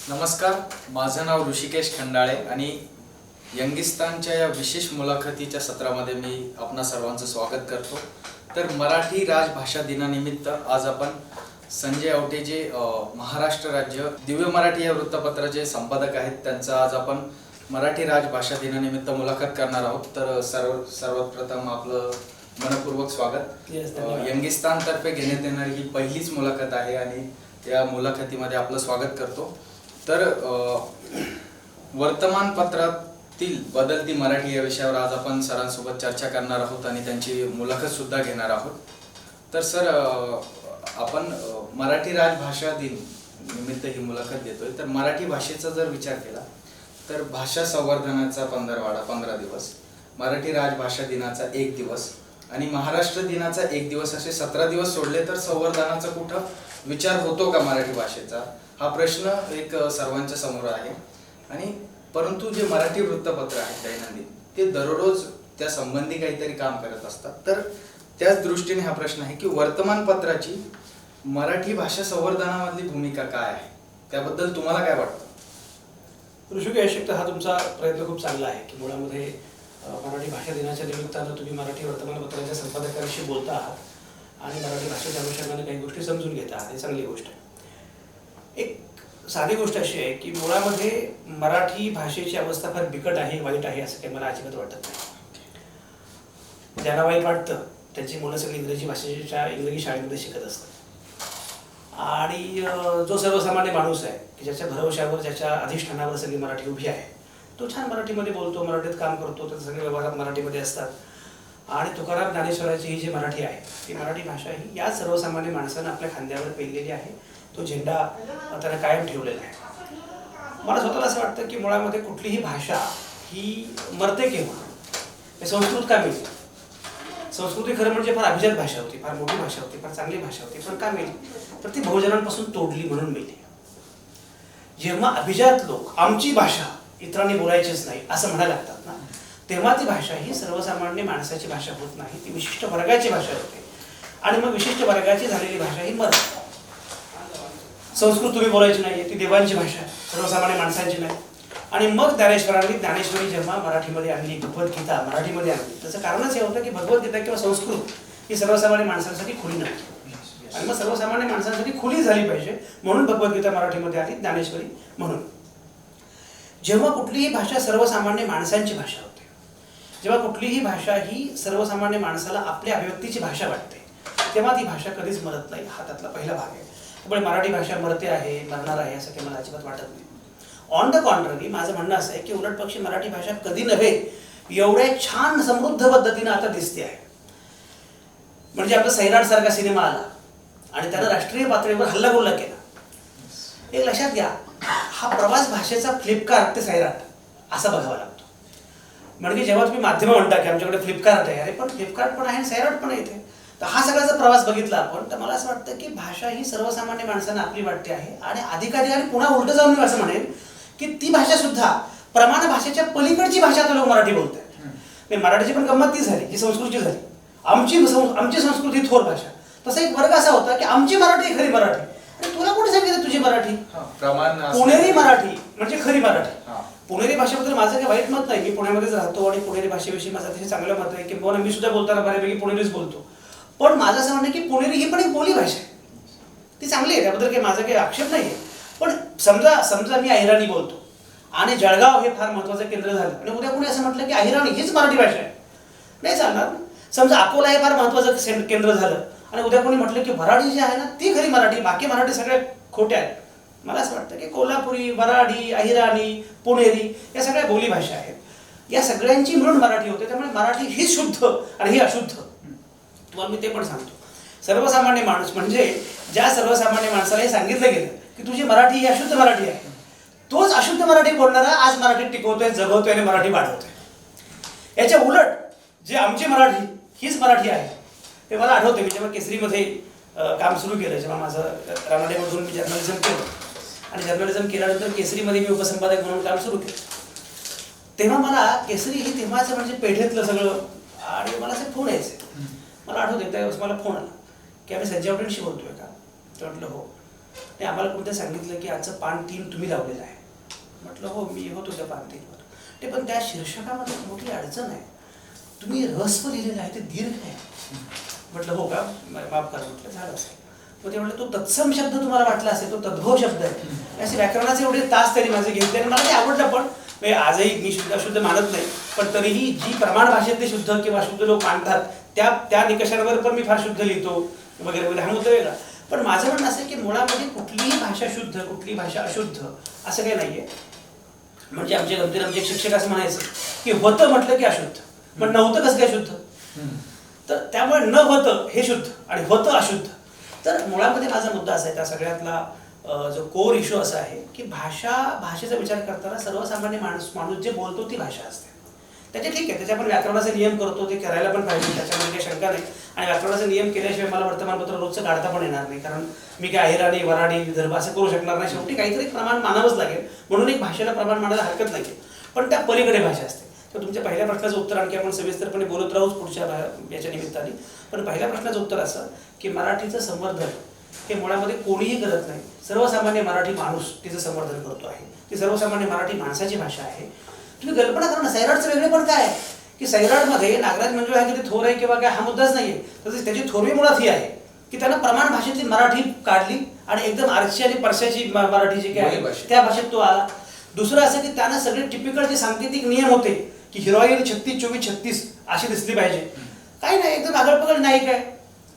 नमस्कार, माझं नाव ऋषिकेश खंडाळे आणि यंगिस्तानच्या या विशेष मुलाखतीच्या सत्रामध्ये मी आपणा सर्वांचं स्वागत करतो। तर मराठी राजभाषा दिनानिमित्त आज आपण संजय आवटे जे महाराष्ट्र राज्य दिव्य मराठी या वृत्तपत्राचे संपादक आहेत त्यांचं आज आपण मराठी राजभाषा दिनानिमित्त मुलाखत करणार आहोत। तर सर्वप्रथम आपलं मनपूर्वक स्वागत। यंगिस्तान तर्फे घेण्यात येणारी ही पहिलीच मुलाखत आहे आणि या मुलाखतीमध्ये आपलं स्वागत करतो। तर वर्तमानपत्रातील बदलती मराठी या विषयावर आज आपण सरांसोबत चर्चा करणार आहोत आणि त्यांची मुलाखत सुद्धा घेणार आहोत। तर सर, आपण मराठी राजभाषा दिन निमित्त ही मुलाखत देतोय। तर मराठी भाषेचा जर विचार केला तर भाषा संवर्धनाचा 15 दिवस, मराठी राजभाषा दिनाचा 1 दिवस आणि महाराष्ट्र दिनाचा 1 दिवस असे 17 दिवस सोडले तर संवर्धनाचा कुठं विचार होतो का मराठी भाषेचा, हा प्रश्न एक सर्वांच्या समोर आहे। आणि परंतु जे मराठी वृत्तपत्र आहेत दैनंदिन ते दररोज त्या संबंधी काहीतरी काम करत असतात। तर त्याच दृष्टीने हा प्रश्न आहे की वर्तमानपत्राची मराठी भाषा संवर्धनामधली भूमिका काय आहे, त्याबद्दल तुम्हाला काय वाटतं? ऋषिकेश, हा तुमचा प्रयत्न खूप चांगला आहे की मुळामध्ये मराठी भाषा दिनाच्या निमित्तानं तुम्ही मराठी वर्तमानपत्राच्या संपादकांशी बोलता आहात आणि मराठी भाषेच्या अनुषंगाने काही गोष्टी समजून घेता आहात, ही चांगली गोष्ट आहे। एक साधी गोष्ट अशी आहे की मुळामध्ये मराठी भाषेची अवस्था फार बिकट आहे, वाईट आहे असं काही मला अजिबात वाटत नाही। ज्यांना वाईट वाटतं त्यांची मुलं सगळी इंग्रजी शाळेमध्ये शिकत असतात आणि जो सर्वसामान्य माणूस आहे की ज्याच्या भरवशावर ज्याच्या अधिष्ठानावर सगळी मराठी उभी आहे तो छान मराठीमध्ये बोलतो, मराठीत काम करतो, त्याचे सगळे व्यवहारात मराठीमध्ये असतात। आणि तुकाराम ज्ञानेश्वराची ही जी मराठी आहे ती मराठी भाषा ही या सर्वसामान्य माणसानं आपल्या खांद्यावर पेललेली आहे, तो झेंडा त्याने कायम ठेवलेला आहे। मला स्वतःला असं वाटतं की मुळामध्ये कुठलीही भाषा ही मरते केव्हा, संस्कृत का मिळते? संस्कृती खरं म्हणजे फार अभिजात भाषा होती, फार मोठी भाषा होती, फार चांगली भाषा होती, पण का मिळली? तर ती बहुजनांपासून तोडली म्हणून मिळली। जेव्हा अभिजात लोक आमची भाषा इतरांनी बोलायचीच नाही असं म्हणायला लागतात ना, तेव्हा ती भाषा ही सर्वसामान्य माणसाची भाषा होत नाही, ती विशिष्ट वर्गाची भाषा होते आणि मग विशिष्ट वर्गाची झालेली भाषा ही मरते। संस्कृत तुम्ही बोलायची नाही, ती देवांची भाषा आहे, सर्वसामान्य माणसांची नाही। आणि मग ज्ञानेश्वरी जेव्हा मराठीमध्ये आणली, भगवद्गीता मराठीमध्ये आणली, त्याचं कारणच हे होतं की भगवद्गीता किंवा संस्कृत ही सर्वसामान्य माणसांसाठी खुली नव्हती आणि मग सर्वसामान्य माणसांसाठी खुली झाली पाहिजे म्हणून भगवद्गीता मराठीमध्ये आली, ज्ञानेश्वरी म्हणून। जेव्हा कुठलीही भाषा सर्वसामान्य माणसांची भाषा होते, जेव्हा कुठलीही भाषा ही सर्वसामान्य माणसाला आपल्या अभिव्यक्तीची भाषा वाटते, तेव्हा ती भाषा कधीच मरत नाही, हा त्यातला पहिला भाग आहे। त्यामुळे मराठी भाषा मरते आहे, मरणार आहे असं काही मला अजिबात वाटत नाही। ऑन द कॉन्ट्ररी माझं म्हणणं असं आहे की उलट पक्षी मराठी भाषा कधी नव्हे एवढ्या छान समृद्ध पद्धतीनं आता दिसते आहे। म्हणजे आपला सैराट सारखा सिनेमा आला आणि त्यानं राष्ट्रीय पातळीवर हल्लागोल्ला केला। एक लक्षात घ्या, हा प्रवास भाषेचा फ्लिपकार्ट ते सैराट असा बघावा लागतो। म्हणजे जेव्हा तुम्ही माध्यम म्हणता की आमच्याकडे फ्लिपकार्ट आहे, अरे पण फ्लिपकार्ट पण आहे, सैराट पण येते, तर हा सगळा जर प्रवास बघितला आपण तर मला असं वाटतं की भाषा ही सर्वसामान्य माणसांना आपली वाटते आहे आणि अधिकारी पुन्हा उलट जाऊन मी असं म्हणेन की ती भाषा सुद्धा प्रमाण भाषेच्या पलीकडची भाषा आता लोक मराठी बोलतात। मराठीची पण गंमत ती झाली जी संस्कृतची झाली, आमची संस्कृती थोर भाषा। तसा एक वर्ग असा होता की आमची मराठी खरी मराठी, आणि तुला कोणी सांगितलं तुझी मराठी? पुणेरी मराठी म्हणजे खरी मराठी। पुणेरी भाषेबद्दल माझं काही वाईट मत नाही, मी पुण्यामध्येच राहतो आणि पुणेरी भाषेविषयी माझं अतिशय चांगलं मत आहे की मी सुद्धा बोलताना बऱ्यापैकी पुणेरीच बोलतो। पण माझं असं म्हणणं की पुणेरी ही पण एक बोली भाषा आहे, ती चांगली आहे, त्याबद्दल काही माझा काही आक्षेप नाही आहे। पण समजा मी अहिराणी बोलतो आणि जळगाव हे फार महत्त्वाचं केंद्र झालं आणि उद्या कोणी असं म्हटलं की अहिराणी हीच मराठी भाषा आहे, नाही चालणार। समजा अकोला हे फार महत्त्वाचं केंद्र झालं आणि उद्या कोणी म्हटलं की वराडी जी आहे ना ती खरी मराठी, बाकी मराठी सगळ्या खोट्या आहेत। मला असं वाटतं की कोल्हापुरी, वराडी, अहिराणी, पुणेरी या सगळ्या बोली भाषा आहेत, या सगळ्यांची मिळून मराठी होते। त्यामुळे मराठी ही शुद्ध आणि ही अशुद्ध, तुम्हाला मी ते पण सांगतो। सर्वसामान्य माणूस म्हणजे ज्या सर्वसामान्य माणसाला हे सांगितलं गेलं की तुझी मराठी ही अशुद्ध मराठी आहे, तोच अशुद्ध मराठी बोलणारा आज मराठी टिकवतोय, जगवतोय आणि मराठी वाढवतोय। याच्या उलट जे आमची मराठी हीच मराठी आहे, ते मला आठवते मी जेव्हा केसरीमध्ये काम सुरू केलं, जेव्हा माझं रानडेमधून मी जर्नलिझम केलं आणि जर्नलिझम केल्यानंतर केसरीमध्ये मी उपसंपादक म्हणून काम सुरू केलं, तेव्हा मला केसरी ही तेव्हाचं म्हणजे पेढेतलं सगळं आणि मला असे फोन यायचे। मला आठवते त्यावेळेस मला फोन आला की आम्ही संजय आवटेंशी बोलतोय का? तर म्हटलं हो। आणि आम्हाला कोणत्या सांगितलं की आजचं पान 3 तुम्ही लावलेलं आहे. म्हटलं हो मी होतो त्या पान 3वर. ते पण त्या शीर्षकामध्ये मोठी अडचण आहे, तुम्ही रहस्य लिहिलेलं आहे ते दीर्घ आहे. म्हटलं हो का, माफ करा. म्हटलं झालं असेल. मग ते म्हटलं तो तत्सम शब्द तुम्हाला वाटला असेल, तो तद्भव शब्द आहे. असे व्याकरणाचे एवढे तास त्यांनी माझे घेतले आणि मला ते आवडलं. पण म्हणजे आजही मी शुद्ध अशुद्ध मानत नाही, पण तरीही जी प्रमाण भाषेतले शुद्ध किंवा अशुद्ध लोक मानतात त्या निकषांवर पण मी फार शुद्ध लिहितो वगैरे वगैरे, हा मुद्दा वेगळा. पण माझं म्हणणं असं आहे की मुळामध्ये कुठलीही भाषा शुद्ध कुठलीही भाषा अशुद्ध असं काही नाहीये. म्हणजे आमचे आमचे शिक्षक असं म्हणायचं की होतं म्हटलं की अशुद्ध, पण नव्हतं कसं काय शुद्ध. तर त्यामुळे न होतं हे शुद्ध आणि होतं अशुद्ध. तर मुळामध्ये माझा मुद्दा असा आहे, त्या सगळ्यातला जो कोर इश्यू असा आहे की भाषेचा विचार करताना सर्वसामान्य माणूस जे बोलतो ती भाषा असते. त्याचे ठीक आहे, त्याच्या आपण व्याकरणाचे नियम करतो, ते करायला पण पाहिजे, त्याच्यामध्ये काही शंका नाही. आणि व्याकरणाचे नियम केल्याशिवाय मला वर्तमानपत्र रोजचं काढता पण येणार नाही, कारण मी काय अहिराणी वराडी विदर्भ असं करू शकणार नाही. शेवटी काहीतरी प्रमाण मानावंच लागेल, म्हणून एक भाषेला प्रमाण मानायला हरकत नाही. पण त्या पलीकडे भाषा असते. तर तुमच्या पहिल्या प्रश्नाचं उत्तर आणखी आपण सविस्तरपणे बोलत राहूच पुढच्या याच्या निमित्ताने. पण पहिल्या प्रश्नाचं उत्तर असं की मराठीचं संवर्धन हे मुळामध्ये कोणीही करत नाही. सर्वसामान्य मराठी माणूस तिचं संवर्धन करतो आहे. ती सर्वसामान्य मराठी माणसाची भाषा आहे. तुम्ही कल्पना करा ना, सैराटचं वेगळे पण काय आहे की सैराटमध्ये नागराज मंजुळा आहे किती थोर आहे किंवा काय, हा मुद्दाच नाहीये. तर त्याची थोरवी मुळात ही आहे की त्यानं प्रमाण भाषेतली मराठी काढली आणि एकदम आरशी आणि परशाची मराठी जी काय आहे त्या भाषेत तो आला. दुसरं असं की त्यानं सगळे टिपिकल जे सांकेतिक नियम होते की हिरोईन 36, 24, 36 अशी दिसली पाहिजे, काही नाही, एकदम आगळपगळ नाही. काय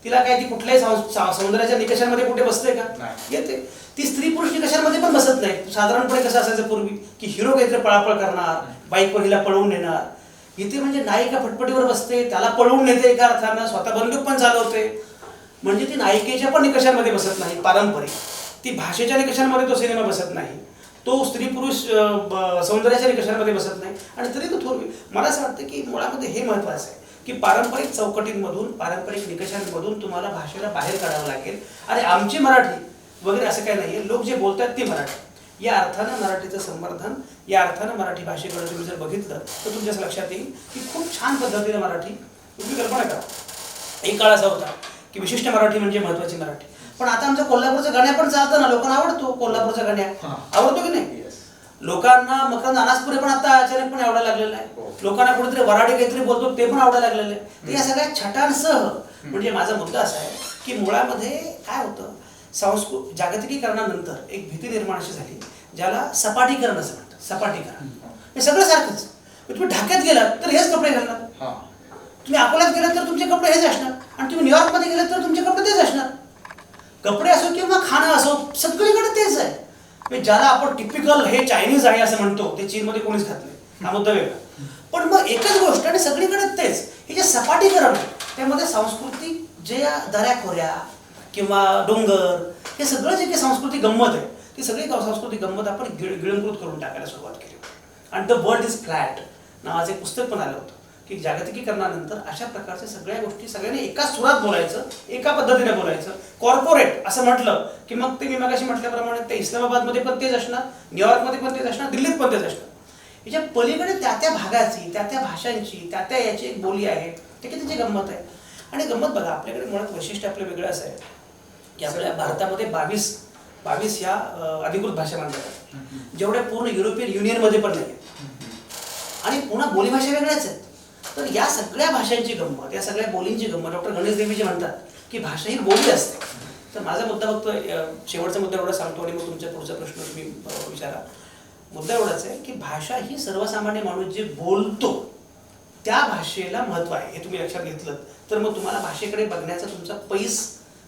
तिला काय ती कुठल्याही सौंदर्याच्या निकषांमध्ये कुठे बसते का, येते. ती स्त्री पुरुष निकषांमध्ये पण बसत नाही. साधारणपणे कसं असायचं पूर्वी की हिरो काहीतरी पळापळ करणार, बाईकवर हिला पळवून नेणार. इथे म्हणजे नायिका फटफटीवर बसते, त्याला पळवून नेते एका अर्थानं, स्वतः बंदूक पण चालवते. म्हणजे ती नायिकेच्या पण निकषांमध्ये बसत नाही पारंपरिक, ती भाषेच्या निकषांमध्ये तो सिनेमा बसत नाही, तो स्त्री पुरुष सौंदर्याच्या निकषांमध्ये बसत नाही. आणि तरी तो थोरवी. मला असं वाटतं की मुळामध्ये हे महत्त्वाचं आहे की पारंपरिक चौकटींमधून पारंपरिक निकषांमधून तुम्हाला भाषेला बाहेर काढावं लागेल. आणि आमची मराठी वगैरे असं काही नाहीये, लोक जे बोलतात ती मराठी. या अर्थानं मराठीचं संवर्धन, या अर्थानं मराठी भाषेकडे तुम्ही जर बघितलं तर तुमच्याच लक्षात येईल की खूप छान पद्धतीने मराठी. तुम्ही कल्पना करा, एक काळ असा होता की विशिष्ट मराठी म्हणजे महत्त्वाची मराठी. पण आता आमच्या कोल्हापूरचं गाण्या पण चालतं ना, लोकांना आवडतो कोल्हापूरच्या गाण्या, आवडतो की नाही. लोकांना मकरंद अनासपुरे पण आता अचानकपणे आवडायला लागलेलं आहे. लोकांना कुठेतरी वराडी काहीतरी बोलतो ते पण आवडायला लागलेलं आहे. तर या सगळ्या छटांसह म्हणजे माझा मुद्दा असा आहे की मुळामध्ये काय होतं, जागतिकीकरणानंतर एक भीती निर्माण अशी झाली ज्याला सपाटीकरण असं म्हणतात. सपाटीकरण हे सगळं सारखंच. तुम्ही ढाक्यात गेलात तर हेच कपडे घालणार, तुम्ही अकोल्यात गेलात तर तुमचे कपडे हेच असणार, आणि तुम्ही न्यूयॉर्कमध्ये गेलात तर तुमचे कपडे तेच असणार. कपडे असो किंवा खाणं असो सगळीकडे तेच आहे. ज्याला आपण टिपिकल हे चायनीज आहे असं म्हणतो ते चीनमध्ये कोणीच खात नाही, हा मुद्दा वेगळा. पण मग एकच गोष्ट आणि सगळीकडे तेच. हे जे सपाटीकरण आहे त्यामध्ये सांस्कृतिक जे दऱ्याखोऱ्या किंवा डोंगर हे सगळं जे काही सांस्कृतिक गंमत आहे ती सगळी सांस्कृतिक गंमत आपण गिळंकृत करून टाकायला सुरुवात केली. आणि द वर्ल्ड इज फ्लॅट नावाचं एक पुस्तक पण आलं होतं की जागतिकीकरणानंतर अशा प्रकारच्या सगळ्या गोष्टी सगळ्यांनी एका सुरात बोलायचं, एका पद्धतीने बोलायचं. कॉर्पोरेट असं म्हटलं की मग ते मी मगाशी म्हटल्याप्रमाणे ते इस्लामाबादमध्ये पण तेच असणार, न्यूयॉर्कमध्ये पण तेच असणार, दिल्लीत पण तेच असणार. याच्या पलीकडे त्या त्या भागाची, त्या त्या भाषांची, त्या त्या याची एक बोली आहे, ते की त्याची गंमत आहे. आणि गंमत बघा, आपल्याकडे मुळात वैशिष्ट्य आपलं वेगळं असं आहे की आपल्या भारतामध्ये 22 ह्या अधिकृत भाषा मानल्या जातात, जेवढ्या पूर्ण युरोपियन युनियनमध्ये पण नाही. आणि पुन्हा बोलीभाषा वेगळ्याच आहेत. तर या सगळ्या भाषांची गंमत, या सगळ्या बोलींची गंमत डॉक्टर गणेश देवीजी म्हणतात की भाषा ही बोली असते. तर माझा मुद्दा फक्त शेवटचा मुद्दा एवढा सांगतो आणि मग तुमचा पुढचा प्रश्न तुम्ही विचारा. मुद्दा एवढाच आहे की भाषा ही सर्वसामान्य माणूस जे बोलतो त्या भाषेला महत्त्व आहे. हे तुम्ही लक्षात घेतलं तर मग तुम्हाला भाषेकडे बघण्याचा तुमचा पैस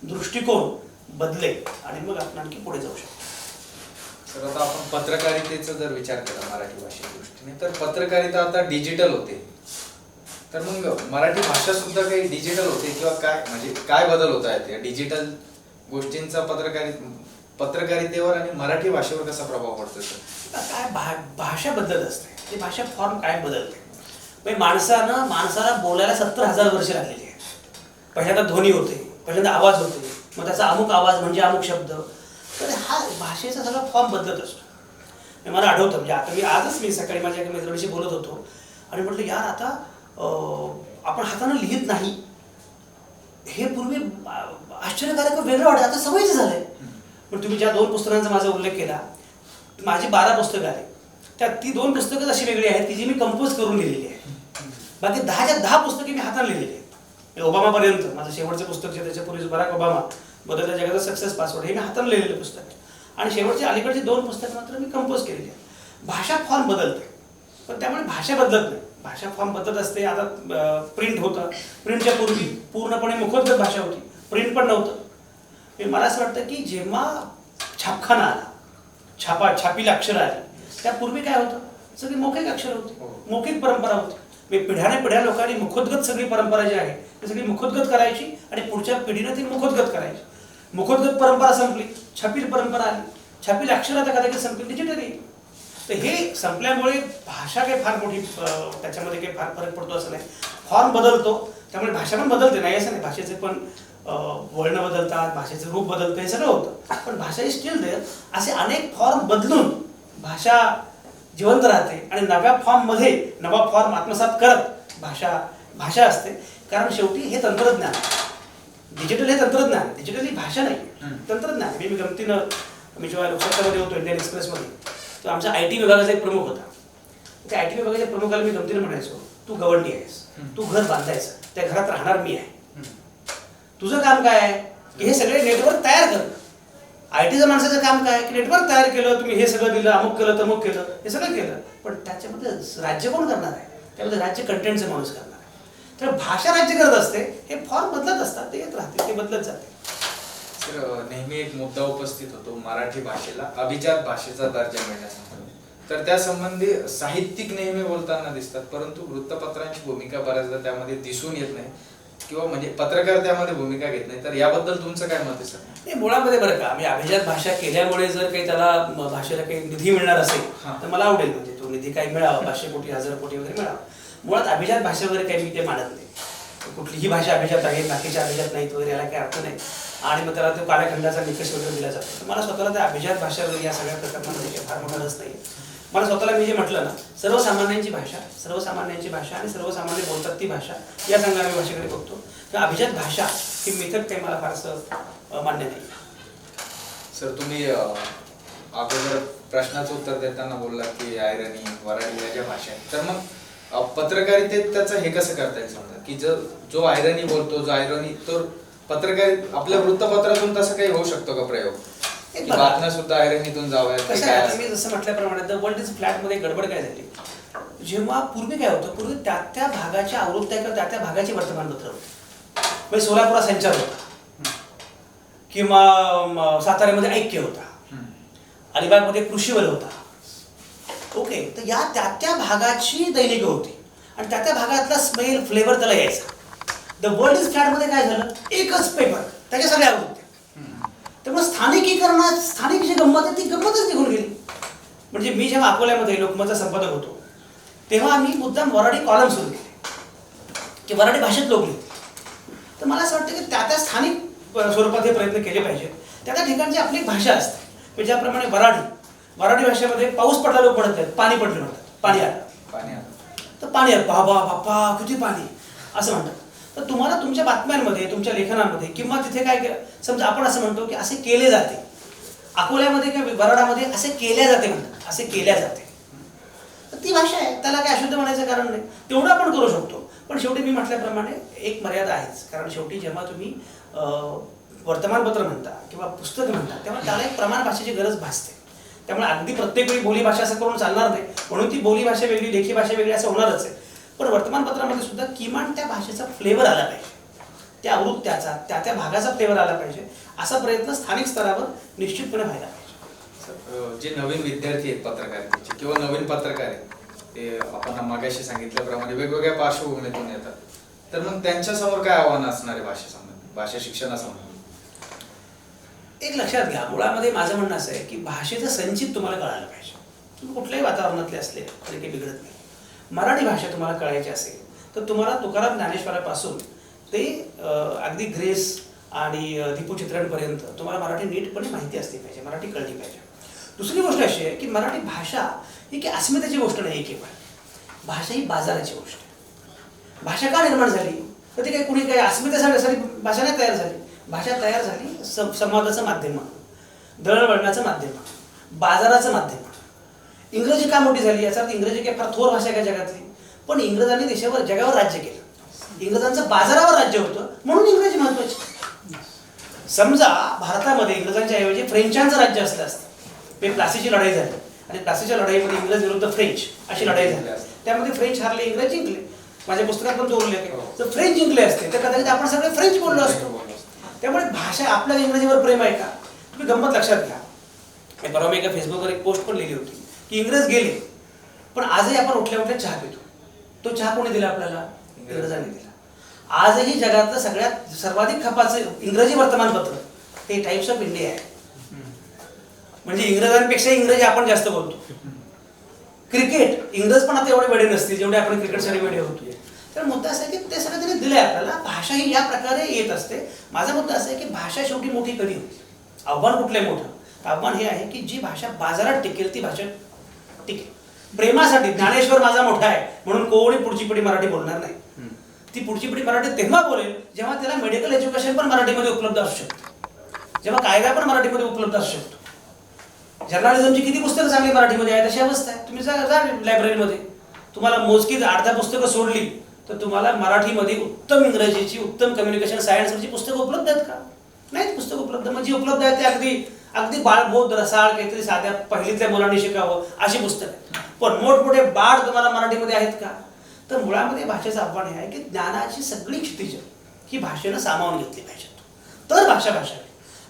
दृष्टिकोन बदलेल आणि मग आपण आणखी पुढे जाऊ शकतो. तर आता आपण पत्रकारितेचा जर विचार केला मराठी भाषेच्या दृष्टीने, तर पत्रकारिता आता डिजिटल होते. तर मग मराठी भाषा सुद्धा काही डिजिटल होते किंवा काय, म्हणजे काय बदल होत आहेत या डिजिटल गोष्टींचा पत्रकारितेवर आणि मराठी भाषेवर कसा प्रभाव पडतो? काय भाषा बदलत असते, ती भाषा फॉर्म काय बदलते. माणसाला बोलायला 70,000 वर्ष लागलेली आहे. पहिल्यांदा ध्वनी होते, पहिल्यांदा आवाज होते, मग त्याचा अमुक आवाज म्हणजे अमुक शब्द. तर हा भाषेचा सगळा फॉर्म बदलत असतो. मला आठवतं, म्हणजे आता आजच मी सकाळी माझ्या एका मैत्रिणीशी बोलत होतो आणि म्हटलं यार आता आपण हाताने लिहित नाही, हे पूर्वी आश्चर्यकारक वेगळं वाटतं, आता सवयीचं झालंय. पण तुम्ही ज्या 2 पुस्तकांचा माझा उल्लेख केला, माझी 12 पुस्तकं आली, त्यात ती 2 पुस्तकं अशी वेगळी आहेत की जी मी कंपोज करून लिहिलेली आहे. बाकी 10च्या 10 पुस्तके मी हाताने लिहिलेली आहेत. ओबामापर्यंत माझं शेवटचं पुस्तक जे त्याच्यापूर्वी बराक ओबामा बदलत्या जगाचा सक्सेस पासवर्ड हे मी हाताने लिहिलेलं पुस्तक आहे. आणि शेवटचे अलीकडचे 2 पुस्तकं मात्र मी कंपोज केलेली आहेत. भाषा फॉर्म बदलते, पण त्यामुळे भाषा बदलत नाही. भाषा फॉर्म बदलत असते. आता प्रिंट होतं, प्रिंटच्या पूर्वी पूर्णपणे मुखोद्गत भाषा होती, प्रिंट पण नव्हतं. मला असं वाटतं की जेव्हा छापखाना आला, छापील अक्षरं आली, त्यापूर्वी काय होतं, सगळी मौखिक अक्षर होती, मौखिक परंपरा होती. पिढ्याने पिढ्या लोकांनी मुखोद्गत सगळी परंपरा जी आहे ती सगळी मुखोद्गत करायची आणि पुढच्या पिढीने ती मुखोद्गत करायची. मुखोद्गत परंपरा संपली, छापील परंपरा आली, छापील अक्षर आता कदाचित संपली, डिजिटली. तर हे संपल्यामुळे भाषा काही फार मोठी त्याच्यामध्ये काही फार फरक पडतो असं नाही. फॉर्म बदलतो, त्यामुळे भाषा पण बदलते, नाही असं नाही. भाषेचे पण वळणं बदलतात, भाषेचं रूप बदलतं, हे सगळं होतं. पण भाषा इज स्टील देअर. असे अनेक फॉर्म बदलून भाषा जिवंत राहते आणि नव्या फॉर्ममध्ये नवा फॉर्म आत्मसात करत भाषा असते. कारण शेवटी हे तंत्रज्ञान, डिजिटल हे तंत्रज्ञान, डिजिटल ही भाषा नाही, तंत्रज्ञान. मी गमतीनं मी जेव्हा लोकसत्तामध्ये होतो इंडियन एक्सप्रेसमध्ये, तर आमचा IT विभागाचा एक प्रमुख होता. त्या IT विभागाच्या प्रमुखाला मी गमतीनं म्हणायचो, तू गवंडी आहेस, तू घर बांधायचं, त्या घरात राहणार मी आहे, तुझं काम काय आहे की हे सगळे नेटवर्क तयार कर. ITचं माणसाचं काम काय की नेटवर्क तयार केलं, तुम्ही हे सगळं दिलं, अमुक केलं तमुक केलं, हे सगळं केलं, पण त्याच्यामध्ये राज्य कोण करणार आहे? त्यामध्ये राज्य कंटेंटचे माणूस करणार आहे. तर भाषा राज्य करत असते. हे फॉर्म बदलत असतात, ते येत राहते, ते बदलत जाते. सर, नेहमी एक मुद्दा उपस्थित होतो मराठी भाषेला अभिजात भाषेचा दर्जा मिळण्यासाठी. तर त्या संबंधी साहित्यिक नेहमी बोलताना दिसतात, परंतु वृत्तपत्रांची भूमिका बऱ्याचदा त्यामध्ये दिसून येत नाही, किंवा म्हणजे पत्रकार त्यामध्ये भूमिका घेत नाही. तर याबद्दल तुमचं काय मत आहे सर? नाही, मुळामध्ये बरं का, आम्ही अभिजात भाषा केल्यामुळे जर काही त्याला भाषेला काही निधी मिळणार असेल तर मला आवडेल. म्हणजे तो निधी काही मिळावा, 500 कोटी 1000 कोटी वगैरे मिळावा. मुळात अभिजात भाषा वगैरे काही मी ते मानत नाही. कुठलीही भाषा अभिजात आहे, बाकीच्या अभिजात नाहीत वगैरे, याला काही अर्थ नाही. आणि मग त्याला तो कालखंडाचा निकष वगैरे दिला जातो. तर मला स्वतःला त्या अभिजात भाषा वगैरे या सगळ्या प्रकरणामध्ये फार मोठा रस नाही. मला स्वतःला मी जे म्हटलं ना, सर्वसामान्यांची भाषा आणि सर्वसामान्य बोलतात ती भाषा, या संघाने भाषेकडे बघतो. तर अभिजात भाषा ही मेथड काही मला फारसं मान्य नाही. सर, तुम्ही अगोदर प्रश्नाचं उत्तर देताना बोललात की आयरनी, वराडी या ज्या भाषा आहेत, तर मग पत्रकारितेत त्याचं हे कसं करता येईल? समजा की जो आयरनी बोलतो, जो आयरनी, तो पत्रकार आपल्या वृत्तपत्रातून तसं काही होऊ शकतो का प्रयोग? बातम्या सुद्धा आयरनीतून जाव्यात? मी जसं म्हटल्याप्रमाणे द वर्ल्ड इज फ्लॅट मध्ये गडबड काय झाली, जेव्हा पूर्वी काय होतं, पूर्वी त्या भागाच्या आवृत्त्या किंवा त्या भागाची वर्तमानपत्र होती. म्हणजे सोलापुरा संचार होता, किंवा साताऱ्यामध्ये ऐक्य होता, अलिबागमध्ये कृषीवल होता. ओके, तर या त्या भागाची दैनिक होती आणि त्या भागातला स्मेल, फ्लेवर त्याला यायचा. द वर्ल्ड इज फ्लॅट मध्ये काय झालं, एकच पेपर, त्याच्या सगळ्या आवृत्त्या. त्यामुळे स्थानिकीकरणात स्थानिक जी गंमत आहे ती गंमतच निघून गेली. म्हणजे मी जेव्हा अकोल्यामध्ये लोकमतचा संपादक होतो, तेव्हा आम्ही मुद्दाम वराडी कॉलम सुरू केले की वराडी भाषेत लोक लिहिते. तर मला असं वाटतं की त्या स्थानिक स्वरूपात हे प्रयत्न केले पाहिजे. त्या ठिकाणची आपली एक भाषा असते, म्हणजे ज्याप्रमाणे वराडी भाषेमध्ये पाऊस पडला लोक म्हणत नाहीत, पाणी पडलं म्हणतात, पाणी आलं, तर पाणी आलं, बाबा बाप्पा किती पाणी असं म्हणतात. तर तुम्हाला तुमच्या बातम्यांमध्ये, तुमच्या लेखनामध्ये, किंवा तिथे काय समजा आपण असं म्हणतो की असे केले जाते, अकोल्यामध्ये किंवा वराडामध्ये असे केल्या जाते म्हणतात, असे केल्या जाते, तर ती भाषा आहे, त्याला काय अशुद्ध म्हणायचं कारण नाही. तेवढं आपण करू शकतो. पण शेवटी मी म्हटल्याप्रमाणे एक मर्यादा आहेच. कारण शेवटी जेव्हा तुम्ही वर्तमानपत्र म्हणता किंवा पुस्तक म्हणता, तेव्हा त्याला एक प्रमाण भाषेची गरज भासते. त्यामुळे अगदी प्रत्येक वेळी बोलीभाषा असं करून चालणार नाही, म्हणून ती बोलीभाषा वेगळी, लेखी भाषा वेगळी असं होणारच आहे. पण वर्तमानपत्रामध्ये सुद्धा किमान त्या भाषेचा फ्लेवर आला पाहिजे, त्या आवृत्त्याचा, त्या भागाचा फ्लेवर आला पाहिजे. असा प्रयत्न स्थानिक स्तरावर निश्चितपणे व्हायला पाहिजे. जे नवीन विद्यार्थी आहेत पत्रकारितेचे किंवा नवीन पत्रकार आहेत, ते आपण मागाशी सांगितल्याप्रमाणे वेगवेगळ्या पार्श्वभूमीतून येतात, तर मग त्यांच्यासमोर काय आव्हानं असणार आहे भाषेसंबंधी, भाषा शिक्षणासंबंधी? एक लक्षात घ्या, मुळामध्ये माझं म्हणणं असं आहे की भाषेचं संचित तुम्हाला कळायला पाहिजे. तुम्ही कुठल्याही वातावरणातले असले तरी काही बिघडत नाही. मराठी भाषा तुम्हाला कळायची असेल तर तुम्हाला तुकाराम ज्ञानेश्वरापासून ते अगदी ग्रेस आणि दीपूचित्रणपर्यंत तुम्हाला मराठी नीटपणे माहिती असली पाहिजे, मराठी कळली पाहिजे. दुसरी गोष्ट अशी आहे की मराठी भाषा ही काही अस्मितेची गोष्ट नाही, केवळ भाषा ही बाजाराची गोष्ट आहे. भाषा का निर्माण झाली तर ते काही कुणी काही अस्मितेसाठी भाषा नाही तयार झाली. भाषा तयार झाली संवादाचं माध्यम म्हणून. दळणवळणाचं माध्यम म्हणा, बाजाराचं माध्यम म्हणा. इंग्रजी का मोठी झाली? याचा अर्थ इंग्रजी काय फार थोर भाषा आहे का जगातली? पण इंग्रजांनी जगावर राज्य केलं. इंग्रजांचं बाजारावर राज्य होतं म्हणून इंग्रजी महत्वाची. समजा भारतामध्ये इंग्रजांच्या ऐवजी फ्रेंचांचं राज्य असलं असतं. प्लासीची लढाई झाली आणि प्लासीच्या लढाईमध्ये इंग्रज विरुद्ध फ्रेंच अशी लढाई झाली. त्यामध्ये फ्रेंच हारले, इंग्रज जिंकले. माझ्या पुस्तकात पण तो उल्लेख आहे. जर फ्रेंच जिंकले असते तर कदाचित आपण सगळे फ्रेंच बोललो असतो. त्यामुळे भाषा, आपल्या इंग्रजीवर प्रेम आहे का? तुम्ही गंमत लक्षात घ्या. परवा मी एका फेसबुकवर एक पोस्ट पण लिहिली होती की इंग्रज गेले पण आजही आपण उठल्या उठल्या चहा पितो. तो चहा कोणी दिला आपल्याला? इंग्रजांनी दिला. आजही जगातलं सगळ्यात सर्वाधिक खपाचं इंग्रजी वर्तमानपत्र ते टाइम्स ऑफ इंडिया आहे. म्हणजे इंग्रजांपेक्षा इंग्रजी आपण जास्त बोलतो. क्रिकेट, इंग्रज पण आता एवढे वेडे नसतील जेवढे आपण क्रिकेटसाठी वेडे होतो. तर मुद्दा असा आहे की ते सगळं त्यांनी दिलंय आपल्याला. भाषा ही या प्रकारे येत असते. माझा मुद्दा असा आहे की भाषा शेवटी मोठी कधी होती? आव्हान कुठलंही मोठं? आव्हान हे आहे की जी भाषा बाजारात टिकेल ती भाषा टिकेल. प्रेमासाठी ज्ञानेश्वर माझा मोठा आहे म्हणून कोणी पुढची पिढी मराठी बोलणार नाही. ती पुढची पिढी मराठी तेव्हा बोलेल जेव्हा त्याला मेडिकल एज्युकेशन पण मराठीमध्ये उपलब्ध असू शकतं, जेव्हा कायदा पण मराठीमध्ये उपलब्ध असू शकतो. जर्नालिझमची किती पुस्तकं चांगली मराठीमध्ये आहेत अशी अवस्था आहे. तुम्ही जा लायब्ररीमध्ये, तुम्हाला मोजकी 8-10 पुस्तकं सोडली तर तुम्हाला मराठीमध्ये उत्तम इंग्रजीची, उत्तम कम्युनिकेशन सायन्सवरची पुस्तकं उपलब्ध आहेत का? नाहीत पुस्तकं उपलब्ध. मग जी उपलब्ध आहेत ते अगदी बाळबोध, रसाळ, काहीतरी साध्या पहिलीतल्या मुलांनी शिकावं अशी पुस्तकं आहेत. पण मोठमोठे बाळ तुम्हाला मराठीमध्ये आहेत का? तर मुळामध्ये भाषेचं आव्हान हे आहे की ज्ञानाची सगळी क्षितिज ही भाषेनं सामावून घेतली पाहिजे. तर भाषा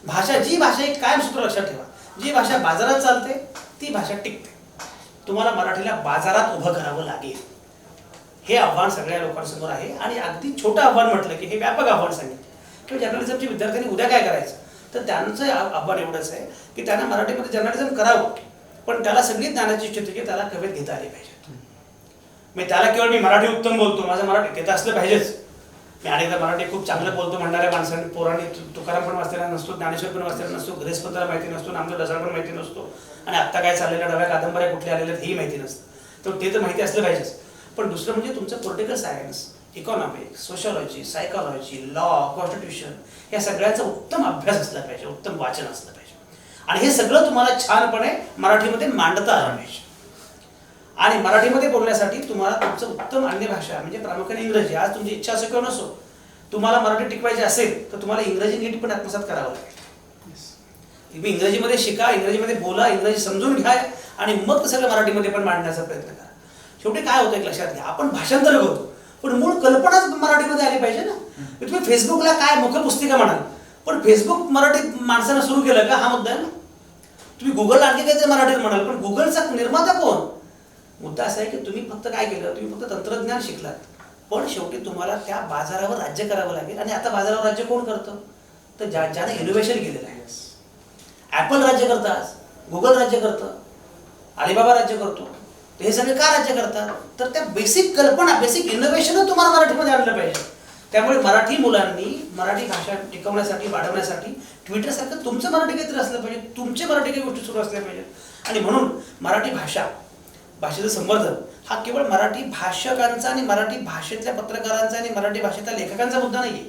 भाषा जी भाषा एक कायम सूत्र लक्षात ठेवा, जी भाषा बाजारात चालते ती भाषा टिकते. तुम्हाला मराठीला बाजारात उभं करावं लागेल. हे आव्हान सगळ्या लोकांसमोर आहे. आणि अगदी छोटं आव्हान म्हटलं की हे व्यापक आव्हान सांगितलं किंवा जर्नलिझमच्या विद्यार्थ्यांनी उद्या काय करायचं तर त्यांचं आव्हान एवढंच आहे की त्यांना मराठीमध्ये जर्नलिझम करावं पण त्याला सगळी ज्ञानाची स्थिती की त्याला कवेत घेता आली पाहिजे. मी त्याला केवळ मी मराठी उत्तम बोलतो, माझं मराठी ते तर असलं पाहिजेच. मी अनेकदा मराठी खूप चांगलं बोलतो म्हणणाऱ्या माणसांनी, पोरांनी तुकाराम पण वाचलेला नसतो, ज्ञानेश्वर पण वाचलेला नसतो, ग्रेसपंथाला माहिती नसतो, नामदेव ढसाळ पण माहिती नसतो आणि आत्ता काय चाललेल्या नव्या कादंबऱ्या कुठल्या आलेल्या हेही माहिती नसतं. तर ते तर माहिती असलं पाहिजेच. पण दुसरं म्हणजे तुमचं political science, economics, sociology, psychology, law, constitution या सगळ्याचा उत्तम अभ्यास असला पाहिजे, उत्तम वाचन असलं पाहिजे. आणि हे सगळं तुम्हाला छानपणे मराठीमध्ये मांडता आलं पाहिजे. आणि मराठीमध्ये बोलण्यासाठी तुम्हाला तुमचं उत्तम अन्य भाषा म्हणजे प्रामुख्याने इंग्रजी, आज तुमची इच्छा असो किंवा नसो, तुम्हाला मराठी टिकवायची असेल तर तुम्हाला इंग्रजी नीट पण आत्मसात करावं लागेल. तुम्ही इंग्रजीमध्ये शिका, इंग्रजीमध्ये बोला, इंग्रजी समजून घ्या आणि मग सगळं मराठीमध्ये पण मांडण्याचा प्रयत्न करा. शेवटी काय होतं एक लक्षात घ्या, आपण भाषांतर करतो पण मूळ कल्पनाच मराठीमध्ये आली पाहिजे ना. तुम्ही फेसबुकला काय मुखपुस्तिका म्हणाल पण फेसबुक मराठी माणसानं सुरू केलं का हा मुद्दा आहे ना. तुम्ही गुगलला आणखी काहीतरी मराठीत म्हणाल पण गुगलचा निर्माता कोण? मुद्दा असा आहे की तुम्ही फक्त काय केलं, तुम्ही फक्त तंत्रज्ञान शिकलात पण शेवटी तुम्हाला त्या बाजारावर राज्य करावं लागेल. आणि आता बाजारावर राज्य कोण करतं तर ज्याने इनोव्हेशन केलेलं आहे. ॲपल राज्य करतं, आज गुगल राज्य करतं, अलिबाबा राज्य करतो. तर हे सगळे का राज्य करतात तर त्या बेसिक कल्पना, बेसिक इनोव्हेशन तुम्हाला मराठीमध्ये आणलं पाहिजे. त्यामुळे मराठी मुलांनी मराठी भाषा टिकवण्यासाठी, वाढवण्यासाठी ट्विटरसारखं तुमचं मराठी काहीतरी असलं पाहिजे, तुमचे मराठी काही गोष्टी सुरू असल्या पाहिजेत. आणि म्हणून मराठी भाषेचं संवर्धन हा केवळ मराठी भाषकांचा आणि मराठी भाषेतल्या पत्रकारांचा आणि मराठी भाषेतल्या लेखकांचा मुद्दा नाही आहे.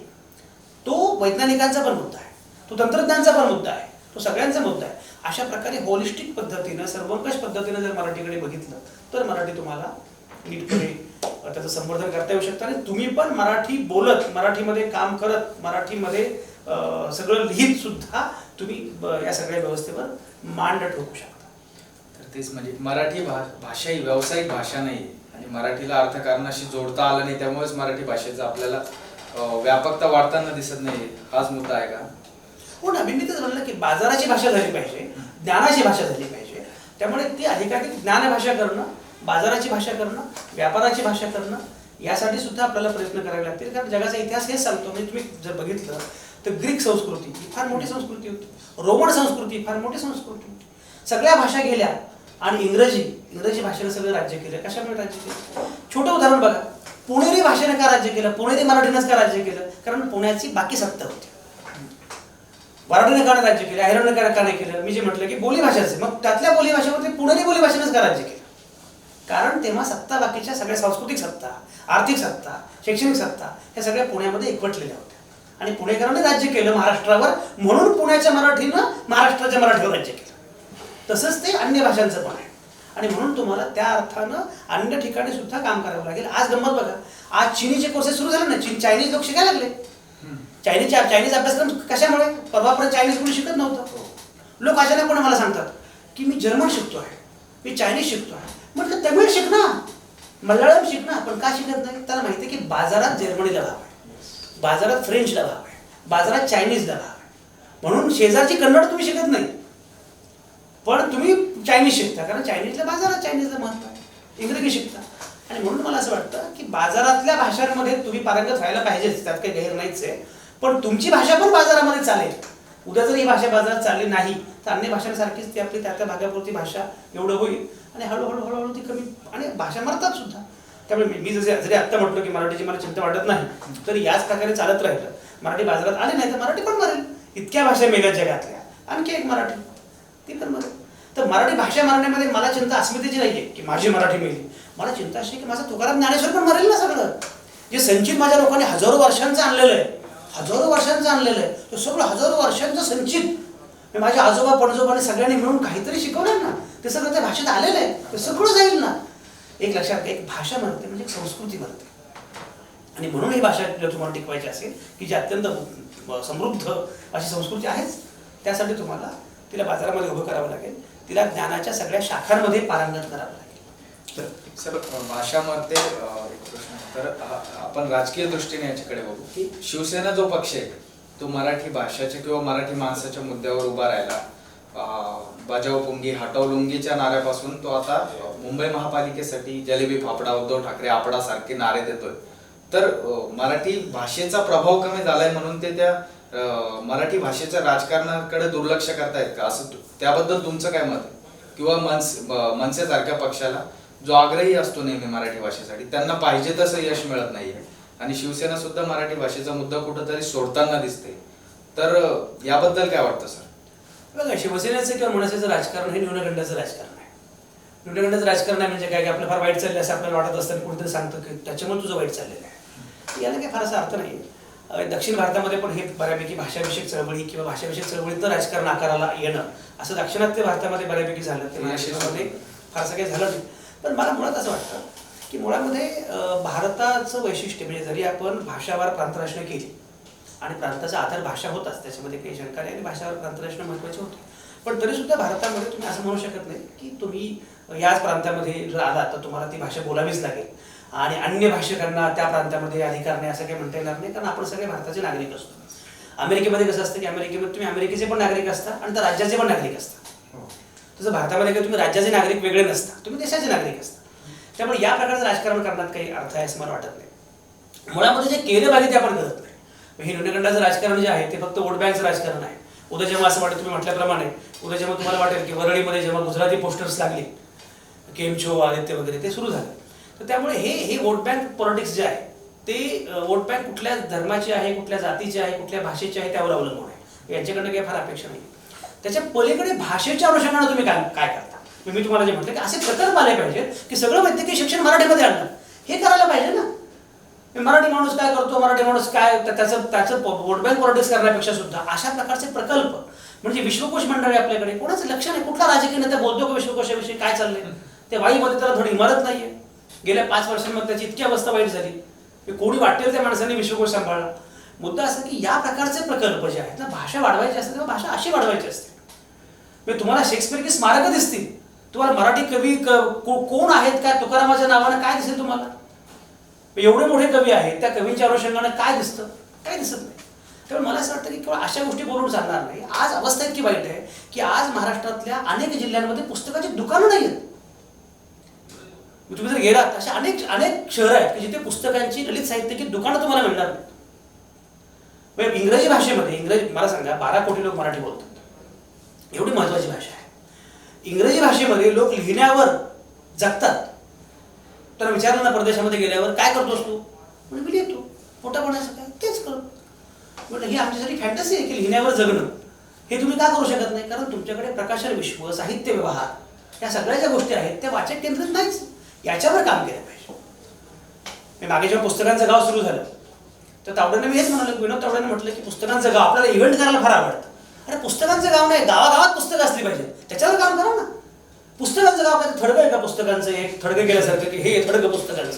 तो वैज्ञानिकांचा पण मुद्दा आहे, तो तंत्रज्ञानाचा पण मुद्दा आहे, तो सगळ्यांचा मुद्दा आहे. अशा प्रकारे होलिस्टिक पद्धतीनं, सर्वंकष पद्धतीनं जर मराठीकडे बघितलं तर मराठी तुम्हाला नीटपणे त्याचं संवर्धन करता येऊ शकतं. आणि तुम्ही पण मराठी बोलत, मराठीमध्ये काम करत, मराठीमध्ये सगळं लिहित सुद्धा तुम्ही या सगळ्या व्यवस्थेवर मांड ठोकू शकता. तेच म्हणजे मराठी भाषा ही व्यावसायिक भाषा नाही आणि मराठीला अर्थकारणाशी जोडता आलं नाही, त्यामुळेच मराठी भाषेचं आपल्याला व्यापकता वाढताना दिसत नाही. हाच मुद्दा आहे का? हो ना, मी तेच म्हणलं की बाजाराची भाषा झाली पाहिजे, ज्ञानाची भाषा झाली पाहिजे. त्यामुळे ती अधिकाधिक ज्ञान भाषा करणं, बाजाराची भाषा करणं, व्यापाराची भाषा करणं यासाठी सुद्धा आपल्याला प्रयत्न करावे लागतील. कारण जगाचा इतिहास हेच सांगतो. म्हणजे तुम्ही जर बघितलं तर ग्रीक संस्कृती ही फार मोठी संस्कृती होती, रोमन संस्कृती फार मोठी संस्कृती होती. सगळ्या भाषा गेल्या आणि इंग्रजी भाषेनं सगळं राज्य केलं. कशामुळे राज्य केलं? छोटं उदाहरण बघा, पुणेरी भाषेनं का राज्य केलं? पुणेरी मराठीनंच का राज्य केलं? कारण पुण्याची बाकी सत्ता होती. मराठीने का राज्य केलं, अहिराणीने का नाही केलं? मी जे म्हटलं की बोलीभाषाचे, मग त्यातल्या बोलीभाषेमध्ये पुणेरी बोलीभाषेनंच का राज्य केलं? कारण तेव्हा सत्ता, बाकीच्या सगळ्या सांस्कृतिक सत्ता, आर्थिक सत्ता, शैक्षणिक सत्ता ह्या सगळ्या पुण्यामध्ये एकवटलेल्या होत्या. आणि पुणेकरांनी राज्य केलं महाराष्ट्रावर, म्हणून पुण्याच्या मराठीनं महाराष्ट्राच्या मराठीवर राज्य केलं. तसंच ते अन्य भाषांचं पण आहे. आणि म्हणून तुम्हाला त्या अर्थानं अन्य ठिकाणी सुद्धा काम करावं लागेल. आज गंमत बघा, आज चीनीचे कोर्सेस सुरू झाले ना, चायनीज लोक शिकायला लागले. चायनीज अभ्यासक्रम कशामुळे? परवापर्यंत चायनीज कोणी शिकत नव्हतं. लोक अचानकपणे मला सांगतात की मी जर्मन शिकतो आहे, मी चायनीज शिकतो आहे. म्हटलं तमिळ शिक ना, मल्याळम शिक ना. पण का शिकत नाही? त्याला माहिती आहे की बाजारात जर्मनीला भाव आहे, बाजारात फ्रेंचला भाव आहे, बाजारात चायनीजला भाव आहे. म्हणून शेजारची कन्नड तुम्ही शिकत नाही, पण तुम्ही चायनीज शिकता, कारण चायनीजला बाजारात चायनीजला महत्व आहे. इंग्रजी शिकता. आणि म्हणून मला असं वाटतं की बाजारातल्या भाषांमध्ये तुम्ही पारंगत व्हायला पाहिजेच, त्यात काही गैर नाहीच आहे. पण तुमची भाषा पण बाजारामध्ये चालेल. उद्या जर ही भाषा बाजारात चालली नाही तर अन्य भाषांसारखीच ती आपली त्या भागापुरती भाषा एवढं होईल आणि हळूहळू ती कमी, आणि भाषा मरतात सुद्धा. त्यामुळे मी जरी आत्ता म्हटलं की मराठीची मला चिंता वाटत नाही, तर याच प्रकारे चालत राहिलं, मराठी बाजारात आली नाही तर मराठी पण मरेल. इतक्या भाषा मेल्या जगातल्या, आणखी एक मराठी, ती पण मरेल. तर मराठी भाषा मारण्यामध्ये मला चिंता अस्मितेची नाही आहे की माझी मराठी मेली. मला चिंता अशी की माझा तुकाराम ज्ञानेश्वर पण मरेल ना. सगळं जे संचित माझ्या लोकांनी हजारो वर्षांचं आणलेलं आहे, हजारो वर्षांचं आणलेलं आहे, ते सगळं हजारो वर्षांचं संचित माझ्या आजोबा पणजोबाने सगळ्यांनी मिळून काहीतरी शिकवलं ना, ते सगळं त्या भाषेत आलेलं आहे, ते सगळं जाईल ना. एक लक्षात घ्या, एक भाषा म्हणते म्हणजे एक संस्कृती म्हणते. आणि म्हणून ही भाषा जर तुम्हाला टिकवायची असेल की जी अत्यंत समृद्ध अशी संस्कृती आहेच, त्यासाठी तुम्हाला तिला बाजारामध्ये उभं करावं लागेल, तिला ज्ञानाच्या सगळ्या शाखांमध्ये पारंगत करावं लागेल. सर भाषामध्ये एक प्रश्न, तर आपण राजकीय दृष्टीने याच्याकडे बघू की शिवसेना जो पक्ष आहे तो मराठी भाषेच्या किंवा मराठी माणसाच्या मुद्द्यावर उभा राहिला. बजाव पुंगी हटाव लुंगीच्या नाऱ्यापासून तो आता मुंबई महापालिकेसाठी जलेबी फाफडा, उद्धव ठाकरे आपडा सारखे नारे देतोय. तर मराठी भाषेचा प्रभाव कमी झालाय म्हणून ते त्या मराठी भाषेच्या राजकारणाकडे दुर्लक्ष करतायत का, असं त्याबद्दल तुमचं काय मत आहे? किंवा मनसेसारख्या पक्षाला जो आग्रही असतो नेहमी मराठी भाषेसाठी, त्यांना पाहिजे तसं यश मिळत नाहीये आणि शिवसेना सुद्धा मराठी भाषेचा मुद्दा कुठंतरी सोडताना दिसते. तर याबद्दल काय वाटतं सर? बघा, शिवसेनेचं किंवा मनसेचं राजकारण हे न्यूनगंडाचं राजकारण आहे. न्यूनगंडाचं राजकारण आहे म्हणजे काय की आपलं फार वाईट चाललं असं आपल्याला वाटत असताना कोणीतरी सांगतं की त्याच्यामुळे तुझं वाईट चाललेलं आहे. याला काही फारसा अर्थ नाही. दक्षिण भारतामध्ये पण हे बऱ्यापैकी भाषाविषयक चळवळी किंवा भाषाविषयक चळवळीतलं राजकारण आकाराला येणं असं दाक्षिणात्य भारतामध्ये बऱ्यापैकी झालं, ते महाराष्ट्रामध्ये फारसं काही झालं नाही. पण मला मुळात असं वाटतं की मुळामध्ये भारताचं वैशिष्ट्य म्हणजे जरी आपण भाषावार प्रांतरचना केली आणि प्रांताचा आधार भाषा होताच, त्याच्यामध्ये काही शंका नाही, आणि भाषावार प्रांतरचना महत्त्वाची होती, पण तरीसुद्धा भारतामध्ये तुम्ही असं म्हणू शकत नाही की तुम्ही याच प्रांतामध्ये जर आला तर तुम्हाला ती भाषा बोलावीच लागेल आणि अन्य भाषिकांना त्या प्रांतामध्ये अधिकार नाही असं काही म्हणता येणार नाही, कारण आपण सगळे भारताचे नागरिक असतो. अमेरिकेमध्ये कसं असतं की अमेरिकेमध्ये तुम्ही अमेरिकेचे पण नागरिक असता आणि त्या राज्याचे पण नागरिक असता. तसं भारतामध्ये काही तुम्ही राज्याचे नागरिक वेगळे नसता, तुम्ही देशाचे नागरिक असता. त्यामुळे या प्रकारचं राजकारण करण्यात काही अर्थ आहे असं मला वाटत नाही. मुळामध्ये जे केलं पाहिजे ते आपण करत नाही. हे न्यूनगंडाचं राजकारण जे आहे ते फक्त वोट बँकचं राजकारण आहे. उद्या जेव्हा असं वाटेल, तुम्ही म्हटल्याप्रमाणे उद्या जेव्हा तुम्हाला वाटेल की वरळीमध्ये जेव्हा गुजराती पोस्टर्स लागले, केमचो आदित्य वगैरे ते सुरू झालं, तर त्यामुळे हे वोट बँक पॉलिटिक्स जे आहे ते वोट बँक कुठल्या धर्माची आहे, कुठल्या जातीची आहे, कुठल्या भाषेची आहे त्यावर अवलंबून आहे. यांच्याकडनं काही फार अपेक्षा नाही. त्याच्या पलीकडे भाषेच्या अनुषंगाने तुम्ही काय करता? मी तुम्हाला जे म्हटलं की असे प्रकल्प आले पाहिजेत की सगळं वैद्यकीय शिक्षण मराठीमध्ये आणलं, हे करायला पाहिजे ना. मराठी माणूस काय करतो, मराठी माणूस काय, त्याचं वोट बँक पॉलिटिक्स करण्यापेक्षा सुद्धा अशा प्रकारचे प्रकल्प, म्हणजे विश्वकोश मंडळी आपल्याकडे, कोणाचं लक्ष नाही. कुठला राजकीय नेता बोलतो का विश्वकोशाविषयी काय चाललंय? ते वाईमध्ये त्याला थोडी इमारत नाहीये. गेल्या 5 वर्षांमध्ये त्याची इतकी अवस्था वाईट झाली, कोणी वाटेल त्या माणसाने विश्वकोश सांभाळला. मुद्दा असं की या प्रकारचे प्रकल्प जे आहेत ना, भाषा वाढवायची असते तेव्हा भाषा अशी वाढवायची असते. म्हणजे तुम्हाला शेक्सपियरची स्मारकं दिसतील, तुम्हाला मराठी कवी कोण आहेत काय तुकारामाच्या नावानं काय दिसेल तुम्हाला? एवढे मोठे कवी आहेत, त्या कवींच्या अनुषंगानं काय दिसतं? काही दिसत नाही. त्यामुळे मला असं वाटतं की केवळ अशा गोष्टी बोलून चालणार नाही. आज अवस्था इतकी वाईट आहे की आज महाराष्ट्रातल्या अनेक जिल्ह्यांमध्ये पुस्तकाची दुकानं नाही आहेत. तुम्ही जर गेलात अशा अनेक शहरं आहेत की जिथे पुस्तकांची, ललित साहित्याची दुकानं तुम्हाला मिळणार नाहीत. म्हणजे इंग्रजी भाषेमध्ये, मला सांगा, 12 कोटी लोक मराठी बोलतात, एवढी महत्वाची भाषा आहे. इंग्रजी भाषेमध्ये लोक लिहिण्यावर जगतात. तर विचारलं ना परदेशामध्ये गेल्यावर काय करतोस तू? म्हणजे मी लिहितो. पोटा पाण्याचं काय? तेच करतो. म्हटलं ही आमच्यासाठी फॅन्टसी आहे की लिहिण्यावर जगणं. हे तुम्ही का करू शकत नाही? कारण तुमच्याकडे प्रकाशन विश्व, साहित्य व्यवहार या सगळ्या ज्या गोष्टी आहेत त्या वाचक केंद्रित नाहीच. याच्यावर काम केलं पाहिजे. मागे जेव्हा पुस्तकांचं गाव सुरू झालं तर तावडेने मी हेच म्हणालो, विनोद तावडेने म्हटलं की पुस्तकांचं गाव आपल्याला इव्हेंट करायला फार आवडतं. अरे पुस्तकांचं गाव नाही, गावागावात पुस्तकं असली पाहिजे, त्याच्यावर काम करा ना. पुस्तकांचं गाव काय थडगं आहे का पुस्तकांचं, एक थडगं केल्यासारखं की हे थडगं पुस्तकांचं.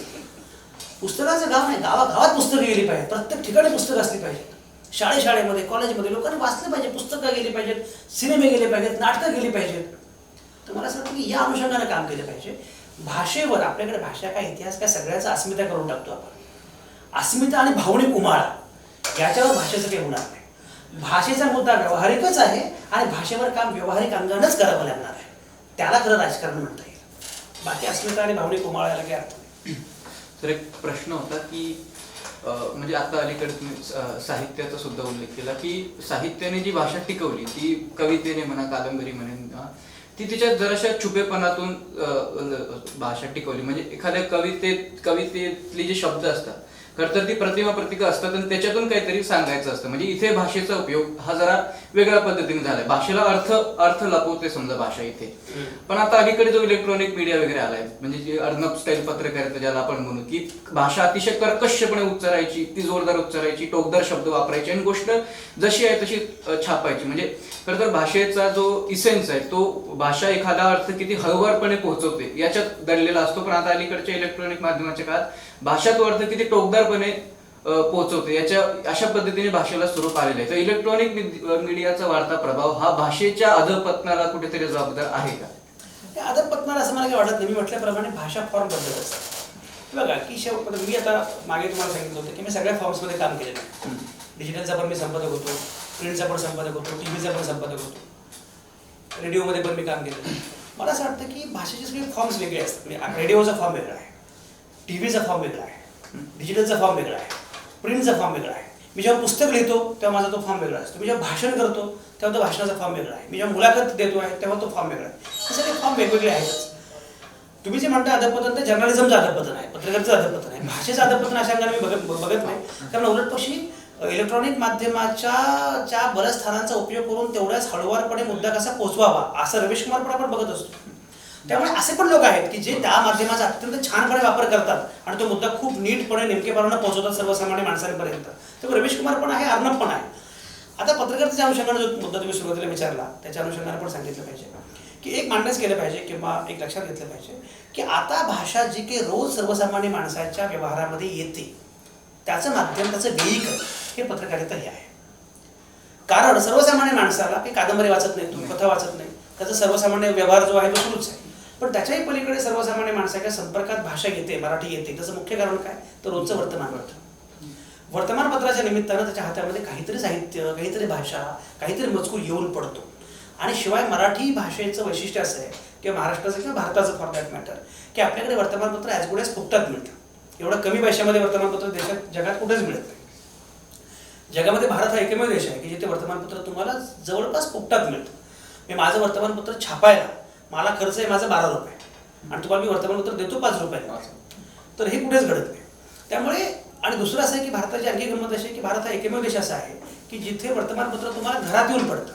पुस्तकांचं गाव नाही, गावागावात पुस्तकं गेली पाहिजे, प्रत्येक ठिकाणी पुस्तकं असली पाहिजे. शाळेमध्ये कॉलेजमध्ये लोकांनी वाचलं पाहिजे, पुस्तकं गेली पाहिजेत, सिनेमे गेले पाहिजेत, नाटकं गेली पाहिजेत. तर मला असं वाटतं की या अनुषंगाने काम केलं पाहिजे. भाषेवर आपल्याकडे भाषा काय इतिहास काय सगळ्याचा अस्मिता करून टाकतो आपण. अस्मिता आणि भावनिक उमाळा याच्यावर भाषेचं काही होणार नाही. भाषेचा मुद्दा व्यावहारिकच आहे आणि भाषेवर काम व्यावहारिक अंगानंच करावं लागणार आहे. त्याला खरं राजकारण म्हणता येईल. बाकी अस्मिता आणि भावनिक उमाळा याला काही अर्थ नाही. तर एक प्रश्न होता की म्हणजे आता अलीकडे तुम्ही साहित्याचा सुद्धा उल्लेख केला की साहित्याने जी भाषा टिकवली ती कवितेने म्हणा, कादंबरी म्हणेन, ती तिच्या जराशा छुपेपणातून भाषा टिकवली. म्हणजे एखाद्या कवितेतले जे शब्द असतात खरं तर ती प्रतिमा प्रतीका असतात आणि त्याच्यातून काहीतरी सांगायचं असतं. म्हणजे इथे भाषेचा उपयोग हा जरा वेगळ्या पद्धतीने झालाय. भाषेला अर्थ लपवते समजा भाषा इथे. पण आता अलीकडे जो इलेक्ट्रॉनिक मीडिया वगैरे आलाय, म्हणजे जे अर्नब स्टाईल पत्रकारिता ज्याला आपण म्हणू, की भाषा अतिशय कर्कशपणे उच्चारायची, ती जोरदार उच्चारायची, टोकदार शब्द वापरायचे आणि गोष्ट जशी आहे तशी छापायची. म्हणजे खरं तर भाषेचा जो इसेन्स आहे तो भाषा एखादा अर्थ किती हळुवारपणे पोहोचवते याच्यात दडलेला असतो. पण आता अलीकडच्या इलेक्ट्रॉनिक माध्यमाच्या काळात भाषा तो अर्थ किती टोकदारपणे पोहोचवते याच्या अशा पद्धतीने भाषेला स्वरूप आलेलं आहे. तर इलेक्ट्रॉनिक मीडियाचा वाढता प्रभाव हा भाषेच्या अधपतनाला कुठेतरी जबाबदार आहे का? अधपतनाला असं मला काही वाटत नाही. मी म्हटल्याप्रमाणे भाषा फॉर्म बदलत असतात. बघा की मी आता मागे तुम्हाला सांगितलं होतं की मी सगळ्या फॉर्म्समध्ये काम केलेलं आहे. डिजिटलचा पण मी संपादक होतो, प्रिंटचा पण संपादक होतो, टीव्हीचा पण संपादक होतो, रेडिओमध्ये पण मी काम केलं. मला असं वाटतं की भाषेचे सगळे फॉर्म्स वेगळे असतात. म्हणजे रेडिओचा फॉर्म वेगळा आहे, टीव्हीचा फॉर्म वेगळा आहे, डिजिटलचा फॉर्म वेगळा आहे, प्रिंटचा फॉर्म वेगळा आहे. मी जेव्हा पुस्तक लिहितो तेव्हा माझा तो फॉर्म वेगळा असतो. मी जेव्हा भाषण करतो तेव्हा तो भाषणाचा फॉर्म वेगळा आहे. मी जेव्हा मुलाखत देतो आहे तेव्हा तो फॉर्म वेगळा आहे. हे सगळे फॉर्म वेगवेगळे आहेतच. तुम्ही जे म्हणता अधपतन ते जर्नलिझमचं अधपतन आहे, पत्रकारितेचं अधपतन आहे. भाषेचं अधपतन अशा अंगाने मी बघत नाही. कारण उलटपक्षी इलेक्ट्रॉनिक माध्यमाच्या बऱ्याच स्थानांचा उपयोग करून तेवढ्याच हळुवारपणे मुद्दा कसा पोहोचवावा असं रमेश कुमार पण आपण बघत असतो. त्यामुळे असे पण लोक आहेत की जे त्या माध्यमाचा अत्यंत छानपणे वापर करतात आणि तो मुद्दा खूप नीटपणे नेमकेपणाने पोहोचवतात सर्वसामान्य माणसांपर्यंत. तर रमेश कुमार पण आहे, अर्णब पण आहे. आता पत्रकारितेच्या अनुषंगाने जो मुद्दा तुम्ही सुरुवातीला विचारला त्याच्या अनुषंगाने पण सांगितलं पाहिजे की एक मांडण्यास केलं पाहिजे किंवा एक लक्षात घेतलं पाहिजे की आता भाषा जी काही रोज सर्वसामान्य माणसाच्या व्यवहारामध्ये येते त्याचं माध्यम, त्याचं व्हेईकल हे पत्रकारिता हे आहे. कारण सर्वसामान्य माणसाला काही कादंबरी वाचत नाही, तुम्ही कथा वाचत नाही, त्याचा सर्वसामान्य व्यवहार जो आहे तो सुरूच आहे. पण त्याच्याही पलीकडे सर्वसामान्य माणसाच्या संपर्कात भाषा येते, मराठी येते. त्याचं मुख्य कारण काय तर रोजचं वर्तमानपत्र. वर्तमानपत्राच्या निमित्तानं त्याच्या हातामध्ये काहीतरी साहित्य, काहीतरी भाषा, काहीतरी मजकूर येऊन पडतो. आणि शिवाय मराठी भाषेचं वैशिष्ट्य असं आहे किंवा महाराष्ट्राचं किंवा भारताचं फॉर दॅट मॅटर की आपल्याकडे वर्तमानपत्र ॲज गुड ॲज फुकटात मिळतं. एवढं कमी पैशामध्ये वर्तमानपत्र देशात जगात कुठेच मिळत नाही. जगामध्ये भारत हा एकमेव देश आहे की जिथे वर्तमानपत्र तुम्हाला जवळपास फुकटात मिळतं. मी माझं वर्तमानपत्र छापायला मला खर्च आहे माझा 12 रुपये आणि तुम्हाला मी वर्तमानपत्र देतो 5 रुपये. तर हे कुठेच घडत नाही. त्यामुळे आणि दुसरं असं आहे की भारताची आणखी गंमत अशी आहे की भारत हा एकमेव देश असा आहे की जिथे वर्तमानपत्र तुम्हाला घरात येऊन पडतं.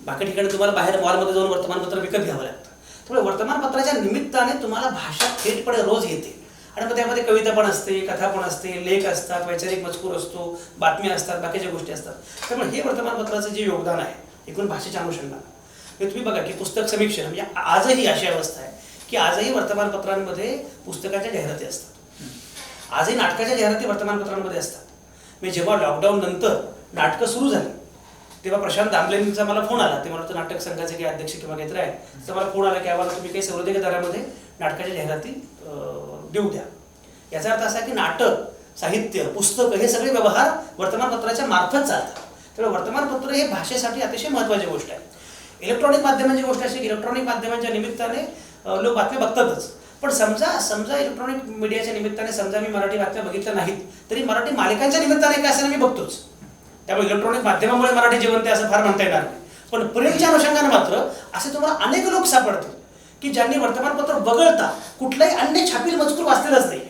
बाकी ठिकाणी तुम्हाला बाहेर मॉलमध्ये जाऊन वर्तमानपत्र विकत घ्यावं लागतं. त्यामुळे वर्तमानपत्राच्या निमित्ताने तुम्हाला भाषा थेटपणे रोज येते आणि मग त्यामध्ये कविता पण असते, कथा पण असते, लेख असतात, वैचारिक मजकूर असतो, बातम्या असतात, बाकीच्या गोष्टी असतात. त्यामुळे हे वर्तमानपत्राचं जे योगदान आहे एकूण भाषेच्या अनुषंगाने हे तुम्ही बघा की पुस्तक समीक्षण म्हणजे आजही अशी अवस्था आहे की आजही वर्तमानपत्रांमध्ये पुस्तकाच्या जाहिराती असतात. आजही नाटकाच्या जाहिराती वर्तमानपत्रांमध्ये असतात. म्हणजे जेव्हा लॉकडाऊन नंतर नाटकं सुरू झाली तेव्हा प्रशांत दामलेंचा मला फोन आला. ते मला वाटतं नाटक संघाचे काही अध्यक्ष किंवा काहीतरी आहे. तर मला फोन आला की आम्हाला तुम्ही काही सवलतीच्या दरामध्ये नाटकाच्या जाहिराती देऊ द्या. याचा अर्थ असा की नाटक, साहित्य, पुस्तकं हे सगळे व्यवहार वर्तमानपत्राच्या मार्फत चालतात. त्यामुळे वर्तमानपत्र हे भाषेसाठी अतिशय महत्त्वाची गोष्ट आहे. इलेक्ट्रॉनिक माध्यमांची गोष्ट अशी की इलेक्ट्रॉनिक माध्यमांच्या निमित्ताने लोक बातम्या बघतातच. पण समजा इलेक्ट्रॉनिक मीडियाच्या निमित्ताने समजा मी मराठी बातम्या बघितल्या नाहीत तरी मराठी मालिकांच्या निमित्ताने काय असं मी बघतोच. त्यामुळे इलेक्ट्रॉनिक माध्यमामुळे मराठी जिवंत असं फार म्हणता येणार नाही. पण प्रिंटच्या अनुषंगाने मात्र असे तुम्हाला अनेक लोक सापडतील की ज्यांनी वर्तमानपत्र वगळता कुठलाही अन्य छापील मजकूर वाचलेलाच नाही.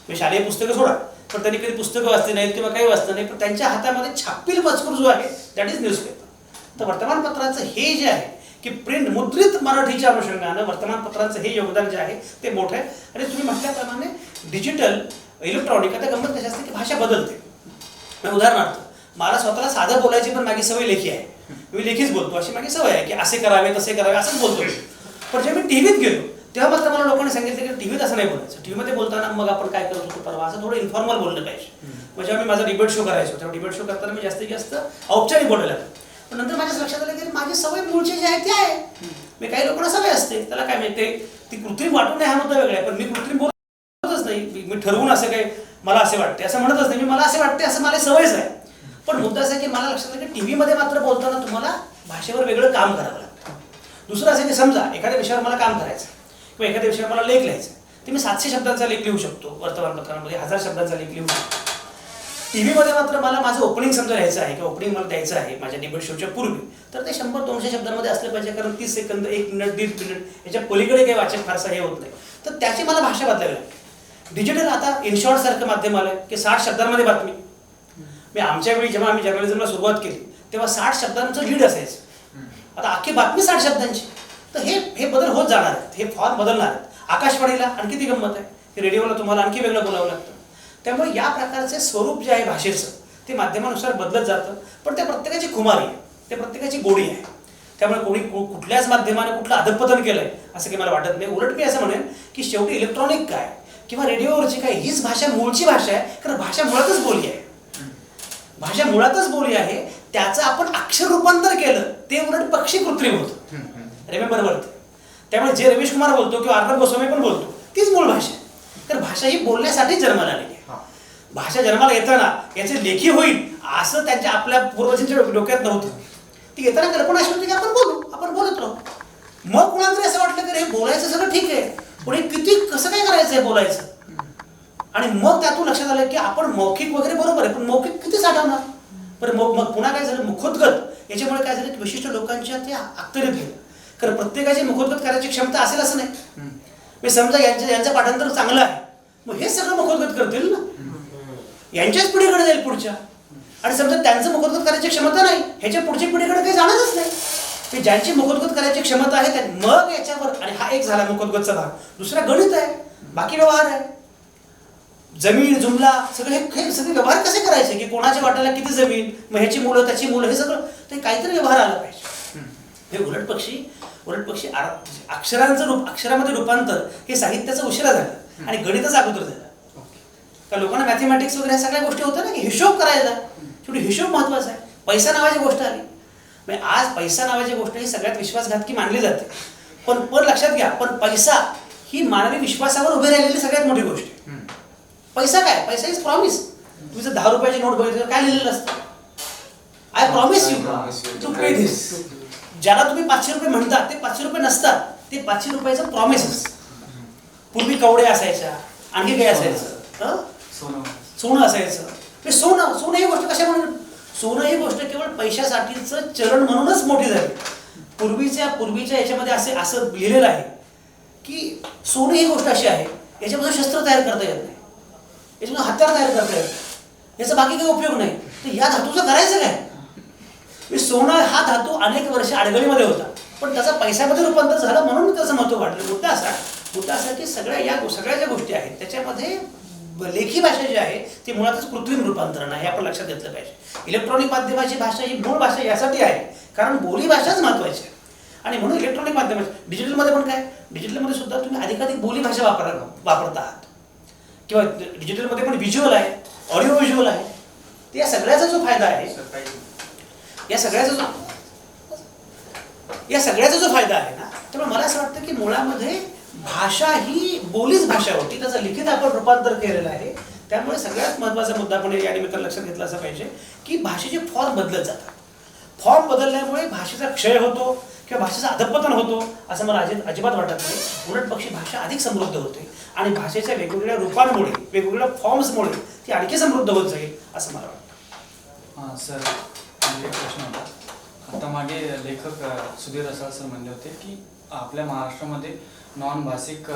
मी शालेय पुस्तकं सोडा पण त्यांनी कधी पुस्तकं वाचली नाहीत किंवा काही वाचलं नाही. पण त्यांच्या हातामध्ये छापील मजकूर जो आहे दॅट इज न्यूजपेपर. तर वर्तमानपत्राचं हे जे आहे की प्रिंट मुद्रित मराठीच्या अनुषंगानं वर्तमानपत्रांचं हे योगदान जे आहे ते मोठं आहे. आणि तुम्ही म्हटल्याप्रमाणे डिजिटल इलेक्ट्रॉनिक आता गंमत कशी असते की भाषा बदलते. उदाहरणार्थ मला स्वतःला साधं बोलायची पण माझी सवय लेखी आहे. मी लेखीच बोलतो, अशी माझी सवय आहे की असे करावे तसे करावे असंच बोलतो. पण जेव्हा मी टीव्हीत गेलो तेव्हा मात्र मला लोकांनी सांगितलं की टीव्हीत असं नाही बोलायचं. टीव्हीमध्ये बोलताना मग आपण काय करत होतो परवा असं थोडं इन्फॉर्मल बोललं पाहिजे. म्हणजे मी माझा डिबेट शो करायचो, तेव्हा डिबेट शो करताना मी जास्तीत जास्त औपचारिक बोलायला लागलो. पण नंतर माझ्या लक्षात आलं की माझी सवय मूळची जी आहे ती आहे. मी काही लोकांना सवय असते, त्याला काय माहिती ती कृत्रिम वाटून नाही, हा मुद्दा वेगळा आहे. पण मी कृत्रिम बोलतच नाही. मी ठरवून असं काही मला असे वाटते असं म्हणतच नाही. मी मला असे वाटते असं मला सवयच आहे. पण मुद्दा असा की मला लक्षात आलं की टीव्हीमध्ये मात्र बोलताना तुम्हाला भाषेवर वेगळं काम करावं लागतं. दुसरं असं की समजा एखाद्या विषयावर मला काम करायचं किंवा एखाद्या विषयावर मला लेख लिहायचा, तर मी 700 शब्दांचा लेख लिहू शकतो. वर्तमानपत्रामध्ये 1000 शब्दांचा लेख लिहू शकतो. टीव्हीमध्ये मात्र मला माझं ओपनिंग समजा लिहायचं आहे किंवा ओपनिंग मला द्यायचं आहे माझ्या डिबेट शोच्या पूर्वी, तर ते 100-200 शब्दांमध्ये असलं पाहिजे. कारण 30 सेकंद, 1 मिनिट, 1.5 मिनिट याच्या पलीकडे काही वाचन फारसं हे होत नाही. तर त्याची मला भाषा बदलावी लागते. डिजिटल आता इनशॉर्ट सारखं माध्यम आलं की 60 शब्दांमध्ये बातमी. मी आमच्या वेळी जेव्हा आम्ही जर्नलिझमला सुरुवात केली तेव्हा 60 शब्दांचं लीड असायचं. आता अख्खी बातमी 60 शब्दांची. तर हे बदल होत जाणार आहेत, हे फॉर्म बदलणार आहेत. आकाशवाणीला आणखी ती गंमत आहे की रेडिओला तुम्हाला आणखी वेगळं बोलावं लागतं. त्यामुळे या प्रकारचे स्वरूप जे आहे भाषेचं ते माध्यमानुसार बदलत जातं. पण त्या प्रत्येकाची खुमारी आहे, ते प्रत्येकाची गोडी आहे. त्यामुळे कोणी कुठल्याच माध्यमाने कुठलं अधपतन केलंय असं काही मला वाटत नाही. उलट मी असं म्हणेन की शेवटी इलेक्ट्रॉनिक काय किंवा रेडिओवरची काय हीच भाषा मूळची भाषा आहे. कारण भाषा मुळातच बोली आहे. भाषा मुळातच बोली आहे. त्याचं आपण अक्षर रूपांतर केलं ते उलट पक्षी कृत्रिम होतं. रिमेंबर बरोबर. त्यामुळे जे रवीश कुमार बोलतो किंवा अर्णब गोस्वामी पण बोलतो तीच मूळ भाषा आहे. तर भाषा ही बोलण्यासाठी जन्माला आलेली आहे. भाषा जन्माला येताना याचे लेखी होईल असं त्यांच्या आपल्या पूर्वजांच्या डोक्यात नव्हतं. ती येताना कल्पना अशी होती की आपण बोलू, आपण बोलत राहू. मग कुणाला तरी असं वाटलं की हे बोलायचं सगळं ठीक आहे, पण हे किती कसं काय करायचं आहे बोलायचं. आणि मग त्यातून लक्षात आलं की आपण मौखिक वगैरे बरोबर आहे, पण मौखिक किती साठवणार. पण मग पुन्हा काय झालं, मुखोद्गत याच्यामुळे काय झालं की विशिष्ट लोकांच्या ते अखत्यारीत गेलं. कारण प्रत्येकाची मुखोद्गत करायची क्षमता असेल असं नाही. समजा यांचं पाठांतर चांगलं आहे, मग हे सगळं मुखोद्गत करतील ना, यांच्याच पिढीकडे जाईल पुढच्या. आणि समजा त्यांचं मुखोद्गत करायची क्षमता नाही, ह्याच्या पुढच्या पिढीकडे काही जाणारच नाही. की ज्यांची मुखोद्गत करायची क्षमता आहे मग याच्यावर. आणि हा एक झाला मुखोद्गतचा भाग. दुसरा गणित आहे, बाकी व्यवहार आहे. जमीन जुमला सगळे हे सगळे व्यवहार कसे करायचे की कोणाच्या वाट्याला किती जमीन, मग ह्याची मुलं त्याची मुलं, हे सगळं ते काहीतरी व्यवहार आला पाहिजे. हे उलट पक्षी अक्षरामध्ये रूपांतर हे साहित्याचा उशिरा झाला आणि गणिताचा अगोदर झाला. का लोकांना मॅथमॅटिक्स वगैरे ह्या सगळ्या गोष्टी होत्या ना की हिशोब करायचा. शेवटी हिशोब महत्वाचा आहे. पैसा नावाची गोष्ट आली. म्हणजे आज पैसा नावाची गोष्ट ही सगळ्यात विश्वासघातकी मानली जाते. पण लक्षात घ्या, पण पैसा ही मानवी विश्वासावर उभी राहिलेली सगळ्यात मोठी गोष्ट आहे. पैसा काय, पैसा इज प्रॉमिस. तुम्ही जर 10 रुपयाची नोट बघितली काय लिहिलेलं असतं, I promise you to pay this. ज्याला तुम्ही 500 रुपये म्हणता ते 500 रुपये नसतात, ते 500 रुपयाचं प्रॉमिस असतं. पूर्वी कवडे असायच्या, आणखी काही असायचं, सोनं असायचं. सोनं ही गोष्ट कशा म्हणून, सोनं ही गोष्ट केवळ पैशासाठीचं चलन म्हणूनच मोठी झाली. पूर्वीच्या याच्यामध्ये असं लिहिलेलं आहे की सोनं ही गोष्ट अशी आहे याच्यापासून शस्त्र तयार करता येत नाही, याच्यापासून हत्यार तयार करता येत नाही, याचा बाकी काही उपयोग नाही. तर या धातूचं करायचं काय. सोनं हा धातू अनेक वर्ष अडगळीमध्ये होता, पण त्याचा पैशामध्ये रूपांतर झालं म्हणून त्याचं महत्व वाढलं. मुद्दा असा की सगळ्या ज्या गोष्टी आहेत त्याच्यामध्ये लेखी भाषा जी आहे ती मुळातच कृत्रिम रूपांतरण आहे, हे आपण लक्षात घेतलं पाहिजे. इलेक्ट्रॉनिक माध्यमाची भाषा ही मूळ भाषा यासाठी आहे कारण बोली भाषाच महत्वाची आहे. आणि म्हणून इलेक्ट्रॉनिक माध्यम, डिजिटलमध्ये पण काय, डिजिटलमध्ये सुद्धा तुम्ही अधिकाधिक बोली भाषा वापरता आहात. किंवा डिजिटलमध्ये पण व्हिज्युअल आहे, ऑडिओ व्हिज्युअल आहे. तर या सगळ्याचा जो फायदा आहे, या सगळ्याचा जो फायदा आहे ना, त्यामुळे मला असं वाटतं की मुळामध्ये भाषा ही बोलीच भाषा होती, त्याचं लिखित आपण रूपांतर केलेलं आहे. त्यामुळे सगळ्यात महत्त्वाचा मुद्दा आपण या निमित्तानं लक्षात घेतला असं पाहिजे की भाषेचे फॉर्म बदलत जातात. फॉर्म बदलल्यामुळे भाषेचा क्षय होतो किंवा भाषेचं अधपतन होतो असं मला अजिबात वाटत नाही. उलट पक्षी भाषा अधिक समृद्ध होते आणि भाषेच्या वेगवेगळ्या रूपांमुळे, वेगवेगळ्या फॉर्म्समुळे ती आणखी समृद्ध होत जाईल असं मला वाटतं. हां सर, एक प्रश्न होता. आता मागे लेखक सुधीर रसाळ सर म्हणले होते की आपल्या महाराष्ट्रामध्ये नॉन भाषिक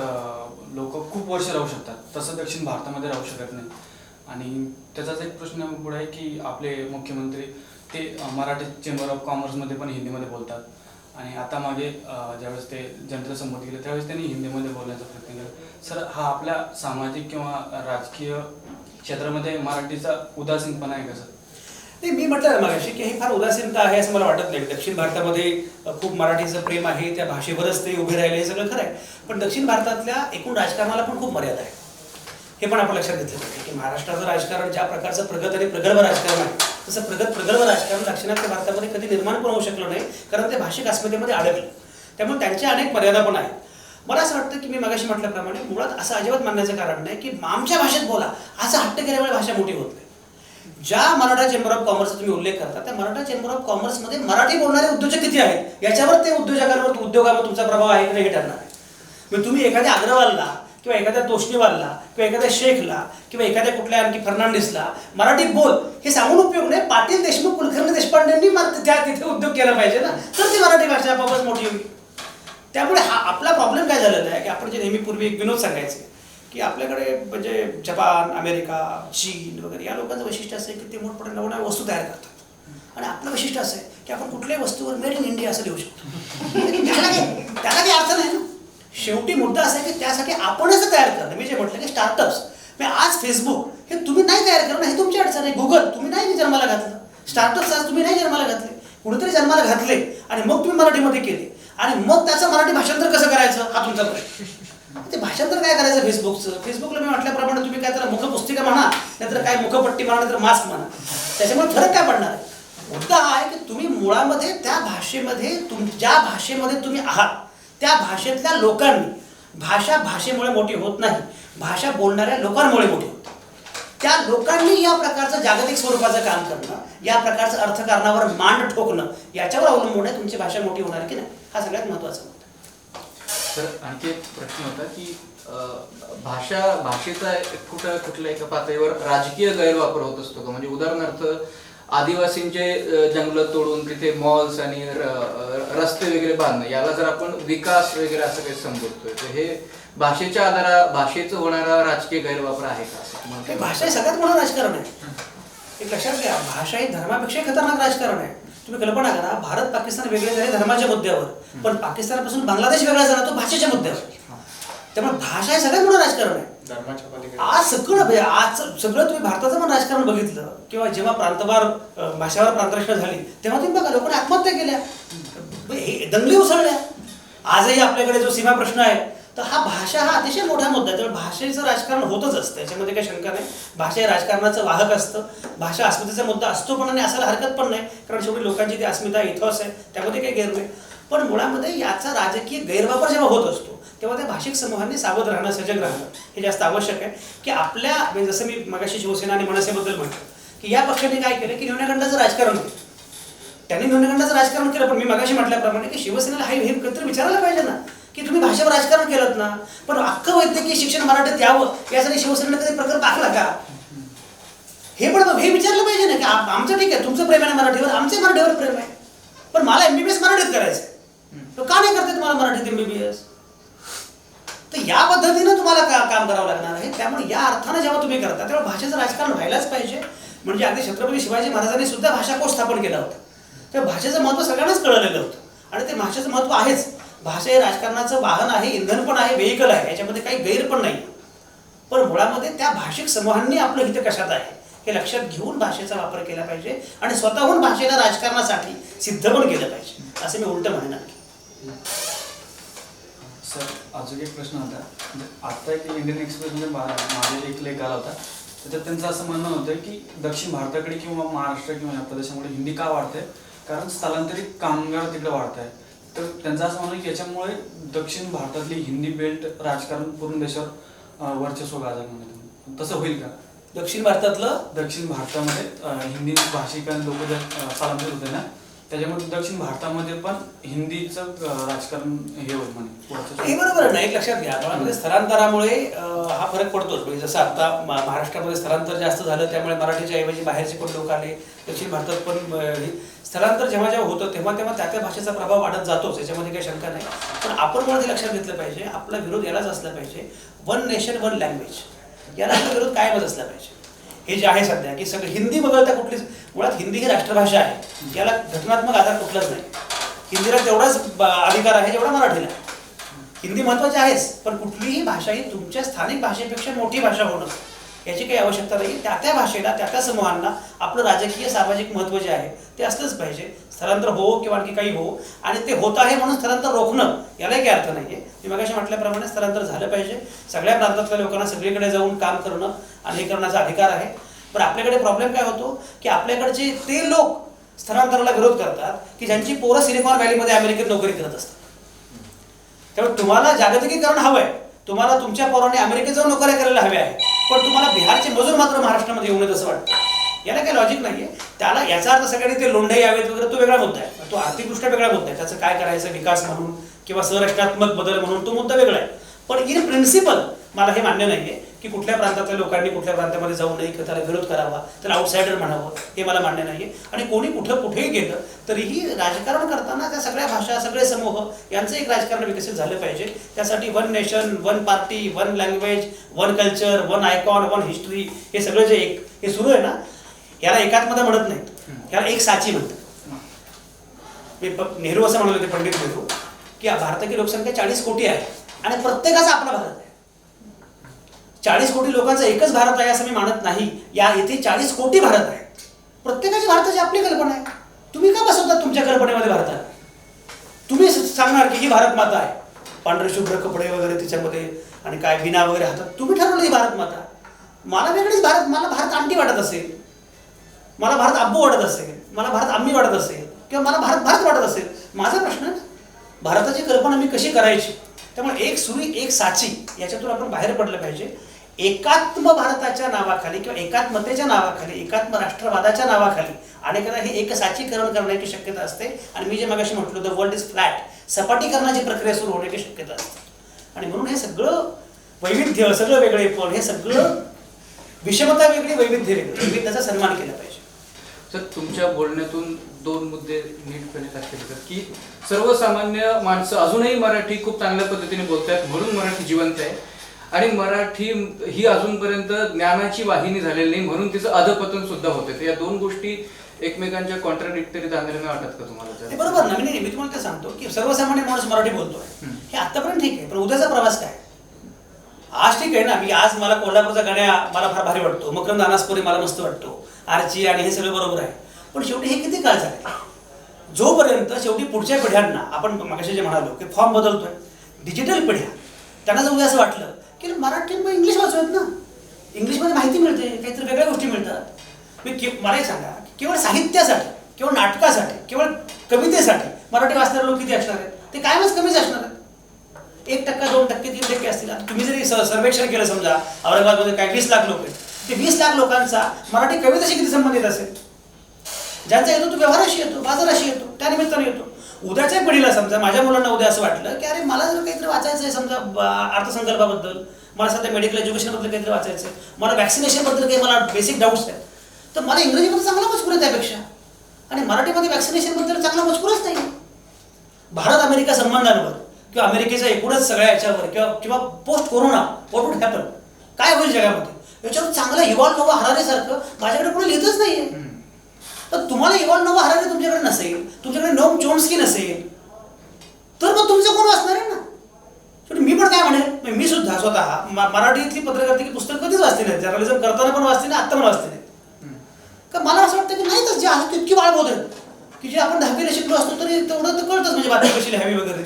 लोक खूप वर्ष राहू शकतात, तसं दक्षिण भारतामध्ये राहू शकत नाही. आणि त्याचाच एक प्रश्न पुढे आहे की आपले मुख्यमंत्री ते मराठी चेंबर ऑफ कॉमर्समध्ये पण हिंदीमध्ये बोलतात आणि आता मागे ज्यावेळेस ते जनतेला संबोधित केलं त्यावेळेस त्यांनी हिंदीमध्ये बोलण्याचा प्रयत्न केला. सर, हा आपल्या सामाजिक किंवा राजकीय क्षेत्रामध्ये मराठीचा उदासीनपणा आहे का सर? नाही, मी म्हटलं ना मगाशी की ही फार उदासीनता आहे असं मला वाटत नाही. दक्षिण भारतामध्ये खूप मराठीचं प्रेम आहे, त्या भाषेवरच ते उभे राहिले, हे सगळं खरं आहे. पण दक्षिण भारतातल्या एकूण राजकारणाला पण खूप मर्यादा आहे, हे पण आपण लक्षात घेतलं पाहिजे की महाराष्ट्राचं राजकारण ज्या प्रकारचं प्रगत आणि प्रगल्भ राजकारण आहे तसं प्रगल्भ राजकारण दक्षिणात्य भारतामध्ये कधी निर्माण पण होऊ शकलं नाही, कारण ते भाषिक अस्मितेमध्ये अडकलं. त्यामुळे त्यांच्या अनेक मर्यादा पण आहेत. मला असं वाटतं की मी मगाशी म्हटल्याप्रमाणे मुळात असं अजिबात मानण्याचं कारण नाही की आमच्या भाषेत बोला असं हट्ट केल्यामुळे भाषा मोठी होत नाही. ज्या मराठा चेंबर ऑफ कॉमर्सचा तुम्ही उल्लेख करता त्या मराठा चेंबर ऑफ कॉमर्समध्ये मराठी बोलणारे उद्योजक किती आहेत याच्यावर ते उद्योगावर तुमचा प्रभाव आहे की नाही हे ठरणार आहे. मग तुम्ही एखाद्या अग्रवालला किंवा एखाद्या तोष्णीवालला किंवा एखाद्या शेखला किंवा एखाद्या कुठल्या आणखी फर्नांडिसला मराठीत बोल हे सांगून उपयोग नाही. पाटील देशमुख कुलकर्णी देशपांडेंनी तिथे उद्योग केला पाहिजे ना, तर ती मराठी भाषा आपोआपच मोठी होईल. त्यामुळे हा आपला प्रॉब्लेम काय झालेला आहे की आपण जे नेहमी पूर्वी एक विनोद सांगायचे की आपल्याकडे म्हणजे जपान, अमेरिका, चीन वगैरे या लोकांचं वैशिष्ट्य असं आहे की ते मोठमोठ्या नवनव्या वस्तू तयार करतात आणि आपलं वैशिष्ट्य असं आहे की आपण कुठल्याही वस्तूवर मेड इन इंडिया असं लिहू शकतो. त्याला काही अर्थ नाही ना. शेवटी मुद्दा असा आहे की त्यासाठी आपणच तयार करणं. मी जे म्हटलं की स्टार्टअप्स आज फेसबुक हे तुम्ही नाही तयार करणं, हे तुमची अडचण आहे. गुगल तुम्ही नाही जन्माला घातलं, स्टार्टअप्स आज तुम्ही नाही जन्माला घातले, कुणीतरी जन्माला घातले आणि मग तुम्ही मराठीमध्ये केले आणि मग त्याचं मराठी भाषांतर कसं करायचं हा तुमचा प्रश्न. ते भाषांतर काय करायचं फेसबुकला मी म्हटल्याप्रमाणे तुम्ही काय त्याला मुखपुस्तिका म्हणा, नाहीतर काय मुखपट्टी म्हणा, नाहीतर मास्क म्हणा, त्याच्यामुळे फरक काय पडणार आहे. मुद्दा हा आहे की तुम्ही मुळामध्ये त्या भाषेमध्ये ज्या भाषेमध्ये तुम्ही आहात त्या भाषेतल्या लोकांनी भाषेमुळे मोठी होत नाही, भाषा बोलणाऱ्या लोकांमुळे मोठी होते. त्या लोकांनी या प्रकारचं जागतिक स्वरूपाचं काम करणं, या प्रकारचं अर्थकारणावर मांड ठोकणं याच्यावर अवलंबून आहे तुमची भाषा मोठी होणार की नाही, हा सगळ्यात महत्त्वाचा मुद्दा. तर आणखी एक प्रश्न होता की भाषेचा कुठल्या एका पातळीवर राजकीय गैरवापर होत असतो का? म्हणजे उदाहरणार्थ आदिवासींचे जंगल तोडून तिथे मॉल्स आणि रस्ते वगैरे बांधणं याला जर आपण विकास वगैरे असं काही संबोधतोय तर हे भाषेचं होणारा राजकीय गैरवापर आहे का असं? भाषा हे सगळ्यात मोठं राजकारण आहे. एक लक्षात घ्या, भाषा ही धर्मापेक्षा खतरनाक राजकारण आहे. तुम्ही कल्पना करा, भारत पाकिस्तान वेगळे झाले धर्माच्या मुद्द्यावर, पण पाकिस्तानापासून बांगलादेश वेगळा झाला तो भाषेच्या मुद्द्यावर. त्यामुळे भाषा हे सगळ्यात मोठं राजकारण आहे. आज सगळं तुम्ही भारताचं पण राजकारण बघितलं किंवा जेव्हा प्रांतवार भाषावर प्रांतरक्षण झाली तेव्हा तुम्ही बघा लोकांनी आत्महत्या केल्या, दंगली उसळल्या. आजही आपल्याकडे जो सीमा प्रश्न आहे तर भाषा हा अतिशय मोठा मुद्दा आहे. त्यामुळे भाषेचं राजकारण होतच असतं, याच्यामध्ये काही शंका नाही. भाषा हे राजकारणाचं वाहक असतं, भाषा अस्मितेचा मुद्दा असतो पण आणि असायला हरकत पण नाही, कारण शेवटी लोकांची ती अस्मिता इथॉस आहे, त्यामध्ये काही गैर नाही. पण मुळामध्ये याचा राजकीय गैरवापर जेव्हा होत असतो तेव्हा त्या भाषिक समूहांनी सावध राहणं, सजग राहणं हे जास्त आवश्यक आहे. की आपल्या म्हणजे जसं मी मगाशी शिवसेना आणि मनसेबद्दल म्हटलं की या पक्षाने काय केलं की न्यूनगंडाचं राजकारण केलं. त्यांनी न्यूनगंडाचं राजकारण केलं, पण मी मगाशी म्हटल्याप्रमाणे की शिवसेनेला हे कधीतरी विचारायला पाहिजे ना की तुम्ही भाषेवर राजकारण केलं ना, पण अख्खं वैद्यकीय शिक्षण मराठीत यावं यासाठी शिवसेनेने कधी प्रकल्प आखला का, हे विचारलं पाहिजे ना. की आमचं ठीक आहे, तुमचं प्रेम आहे मराठीवर, आमचं मराठीवर प्रेम आहे, पण मला MBBS मराठीत करायचं आहे, का नाही करते तुम्हाला मराठीत MBBS? तर या पद्धतीनं तुम्हाला काम करावं लागणार आहे. त्यामुळे या अर्थानं जेव्हा तुम्ही करता तेव्हा भाषेचं राजकारण व्हायलाच पाहिजे. म्हणजे अगदी छत्रपती शिवाजी महाराजांनी सुद्धा भाषाकोश स्थापन केला होता. तेव्हा भाषेचं महत्त्व सगळ्यांनाच कळलेलं होतं आणि ते भाषेचं महत्त्व आहेच. भाषा हे राजकारणाचं वाहन आहे, इंधन पण आहे, व्हेइकल आहे, याच्यामध्ये काही गैर पण नाही. पण मुळामध्ये त्या भाषिक समूहांनी आपलं हित कशात आहे हे लक्षात घेऊन भाषेचा वापर केला पाहिजे आणि स्वतःहून भाषेला राजकारणासाठी सिद्ध पण केलं पाहिजे, असं मी उलट म्हणेन. आणखी सर, अजून एक प्रश्न होता. आता एक इंडियन एक्सप्रेसमध्ये माझे एक लेख आला होता, त्याच्यात त्यांचं असं म्हणणं होतं की दक्षिण भारताकडे किंवा महाराष्ट्र किंवा या प्रदेशामध्ये हिंदी का वाढते, कारण स्थलांतरित कामगार तिकडे वाढत आहे. तर त्यांचं असं म्हणणं की याच्यामुळे दक्षिण भारतातली हिंदी बेल्ट राजकारण पूर्ण देशावर वर्चस्व गाजवणार म्हणून, तसं होईल का? दक्षिण भारतामध्ये हिंदी भाषिक लोक जर स्थलांतरित होते ना, त्याच्यामध्ये दक्षिण भारतामध्ये पण हिंदीचं राजकारण हे होत म्हणे. हे बरोबर नाही. एक लक्षात घ्या, मुळामध्ये स्थलांतरामुळे हा फरक पडतोच. म्हणजे जसं आता महाराष्ट्रामध्ये स्थलांतर जास्त झालं त्यामुळे मराठीच्या ऐवजी बाहेरचे पण लोक आले. दक्षिण भारतात पण स्थलांतर जेव्हा होतं तेव्हा त्या भाषेचा प्रभाव वाढत जातोच, याच्यामध्ये काही शंका नाही. पण आपण मुळात हे लक्षात घेतलं पाहिजे, आपला विरोध यालाच असला पाहिजे, वन नेशन वन लँग्वेज, याला आपला विरोध कायमच असला पाहिजे. हे जे आहे सध्या की सगळं हिंदी वगळता कुठलीच, मुळात हिंदी ही राष्ट्रभाषा आहे, याला घटनात्मक आधार कुठलाच नाही. हिंदीला तेवढाच अधिकार आहे जेवढा मराठीला आहे. हिंदी महत्त्वाची आहेच, पण कुठलीही भाषा ही तुमच्या स्थानिक भाषेपेक्षा मोठी भाषा होणं याची काही आवश्यकता नाही. त्या त्या भाषेला त्या त्या समूहांना आपलं राजकीय सामाजिक महत्त्व जे आहे ते असलंच पाहिजे. स्थलांतर हो किंवा आणखी काही हो, आणि ते होत आहे म्हणून स्थलांतर रोखणं यालाही काही अर्थ नाही आहे. मी मगाशी म्हटल्याप्रमाणे स्थलांतर झालं पाहिजे. सगळ्या प्रांतातल्या लोकांना सगळीकडे जाऊन काम करणं आणि हे करण्याचा अधिकार आहे. पण आपल्याकडे प्रॉब्लेम काय होतो की आपल्याकडचे ते लोक स्थलांतराला विरोध करतात की ज्यांची पोरं सिलिकॉन व्हॅलीमध्ये अमेरिकेत नोकरी करत असतात. त्यामुळे तुम्हाला जागतिकीकरण हवं आहे, तुम्हाला तुमच्या पोरांनी अमेरिकेत जाऊन नोकऱ्या करायला हव्या आहे, पण तुम्हाला बिहारचे मजूर मात्र महाराष्ट्रामध्ये येऊ नयेत असं वाटतं. याला काही लॉजिक नाही आहे. त्याला याचा अर्थ सगळ्यांनी ते लोंढे यावेत वगैरे तो वेगळा मुद्दा आहे, तो आर्थिकदृष्ट्या वेगळा मुद्दा आहे. त्याचं काय करायचं विकास म्हणून किंवा संरचनात्मक बदल म्हणून तो मुद्दा वेगळा आहे. पण इन प्रिन्सिपल मला हे मान्य नाही आहे की कुठल्या प्रांतातल्या लोकांनी कुठल्या प्रांतामध्ये जाऊ नये किंवा त्याला विरोध करावा, त्याला आउटसायडर म्हणावं, हे मला मान्य नाही आहे. आणि कोणी कुठेही गेलं तरीही राजकारण करताना त्या सगळ्या भाषा सगळे समूह यांचं एक राजकारण विकसित झालं पाहिजे. त्यासाठी one nation, one party, one language, one culture, one icon, one history, हे सगळं जे हे सुरू आहे ना, याला एकात्मता म्हणत नाहीत, याला एक साची म्हणतात. नेहरू असं म्हणाले होते, पंडित नेहरू, की भारताची लोकसंख्या 40 कोटी आहे आणि प्रत्येकाचा आपला भारत आहे. 40 कोटी लोकांचा एकच भारत आहे असं मी मानत नाही. या इथे 40 कोटी भारत आहे. प्रत्येकाची भारताची आपली कल्पना आहे. तुम्ही का बसवतात तुमच्या कल्पनेमध्ये भारताला? तुम्ही सांगणार की ही भारत माता आहे, पांढरे शुभ्र कपडे वगैरे तिच्यामध्ये आणि काय विना वगैरे हातात, तुम्ही ठरवलं ही भारत माता. मला वेगळीच भारत, मला भारत आंटी वाटत असेल, मला भारत आब्बू वाटत असेल, मला भारत आम्ही वाटत असेल, किंवा मला भारत भारत वाटत असेल. माझा प्रश्न भारताची कल्पना मी कशी करायची. त्यामुळे एक सुरी एक साची याच्यातून आपण बाहेर पडलं पाहिजे. एकात्म भारताच्या नावाखाली किंवा एकात्मतेच्या नावाखाली, एकात्म राष्ट्रवादाच्या नावाखाली अनेकदा हे एक साचीकरण करण्याची शक्यता असते. आणि मी जे मगाशी म्हटलं द वर्ल्ड इज फ्लॅट, सपाटीकरणाची प्रक्रिया सुरू होण्याची शक्यता असते. आणि म्हणून हे सगळं वैविध्य, सगळं वेगळेपण, हे सगळं विषमता वेगळी, वैविध्य वेगळी, त्याचा सन्मान केला पाहिजे. सर, तुमच्या बोलण्यातून 2 मुद्दे नीटपणे लक्षात येतात की सर्वसामान्य माणसं अजूनही मराठी खूप चांगल्या पद्धतीने बोलतात म्हणून मराठी जिवंत आहे, आणि मराठी ही अजूनपर्यंत ज्ञानाची वाहिनी झालेली नाही म्हणून तिचं अधपतन सुद्धा होते. या 2 गोष्टी एकमेकांच्या कॉन्ट्राडिक्टरी जाणाऱ्या नाही वाटत का तुम्हाला? ते बरोबर ना. मी तुम्हाला ते सांगतो की सर्वसामान्य माणूस मराठी बोलतोय हे आतापर्यंत ठीक आहे, पण उद्याचा प्रवास काय? आज ठीक आहे ना, मी आज मला कोल्हापूरचा गाण्या मला फार भारी वाटतो, मकरंद अनासपुरे मला मस्त वाटतो, आर्ची आणि हे सगळं बरोबर आहे. पण शेवटी हे किती काळ झाले? जोपर्यंत शेवटी पुढच्या पिढ्यांना आपण मागाशी जे म्हणालो की फॉर्म बदलतोय, डिजिटल पिढ्या, त्यांना जर उद्या असं वाटलं की मराठी इंग्लिश वाचूयात ना, इंग्लिशमध्ये माहिती मिळते, काहीतरी वेगळ्या गोष्टी मिळतात. मला एक सांगा, केवळ साहित्यासाठी, केवळ नाटकासाठी, केवळ कवितेसाठी मराठी वाचणारे लोक किती असणार आहेत? ते कायमच कमीच असणार आहेत. 1%, 2%, 3% असतील. आता तुम्ही जरी सर्वेक्षण केलं समजा औरंगाबादमध्ये काय 20 लाख लोक आहेत, ते 20 लाख लोकांचा मराठी कवितेशी किती संबंधित असेल? ज्यांचा येतो तो व्यवहाराशी येतो, बाजाराशी येतो, त्या निमित्ताने येतो. उद्याच्या पिढीला समजा माझ्या मुलांना उद्या असं वाटलं की अरे मला जर काहीतरी वाचायचं आहे, समजा अर्थसंकल्पाबद्दल, मला सध्या मेडिकल एज्युकेशनबद्दल काहीतरी वाचायचं आहे, मला वॅक्सिनेशनबद्दल काही मला बेसिक डाऊट्स आहेत, तर मला इंग्रजीमध्ये चांगला मजकूर आहे त्यापेक्षा, आणि मराठीमध्ये वॅक्सिनेशनबद्दल चांगला मजकूरच नाही. भारत अमेरिका संबंधांवर किंवा अमेरिकेच्या एकूणच सगळ्या याच्यावर किंवा post corona what would happen, काय होईल जगामध्ये, याच्यावर चांगलं इव्हॉल्व नोवा हरारेसारखं माझ्याकडे कोणी लिहितच नाहीये. तर तुम्हाला इव्हॉल्व नोवा हरारे तुमच्याकडे नसेल, तुमच्याकडे नोम चोम्स्की नसेल, तर मग तुमचं कोण वाचणार आहे ना? शेवटी मी पण काय म्हणेल, मी सुद्धा स्वतः मराठीतली पत्रकारितेची पुस्तक कधीच वाचते नाही, जर्नलिझम करताना पण वाचते नाही, आत्ता पण वाचते नाही. का मला असं वाटतं की नाहीच, जे आहे तितकी बाळबोध आहेत की जे आपण 10वीला शिकलो असतो तरी तेवढं तर कळतंच, म्हणजे बातमी कशी लिहावी वगैरे.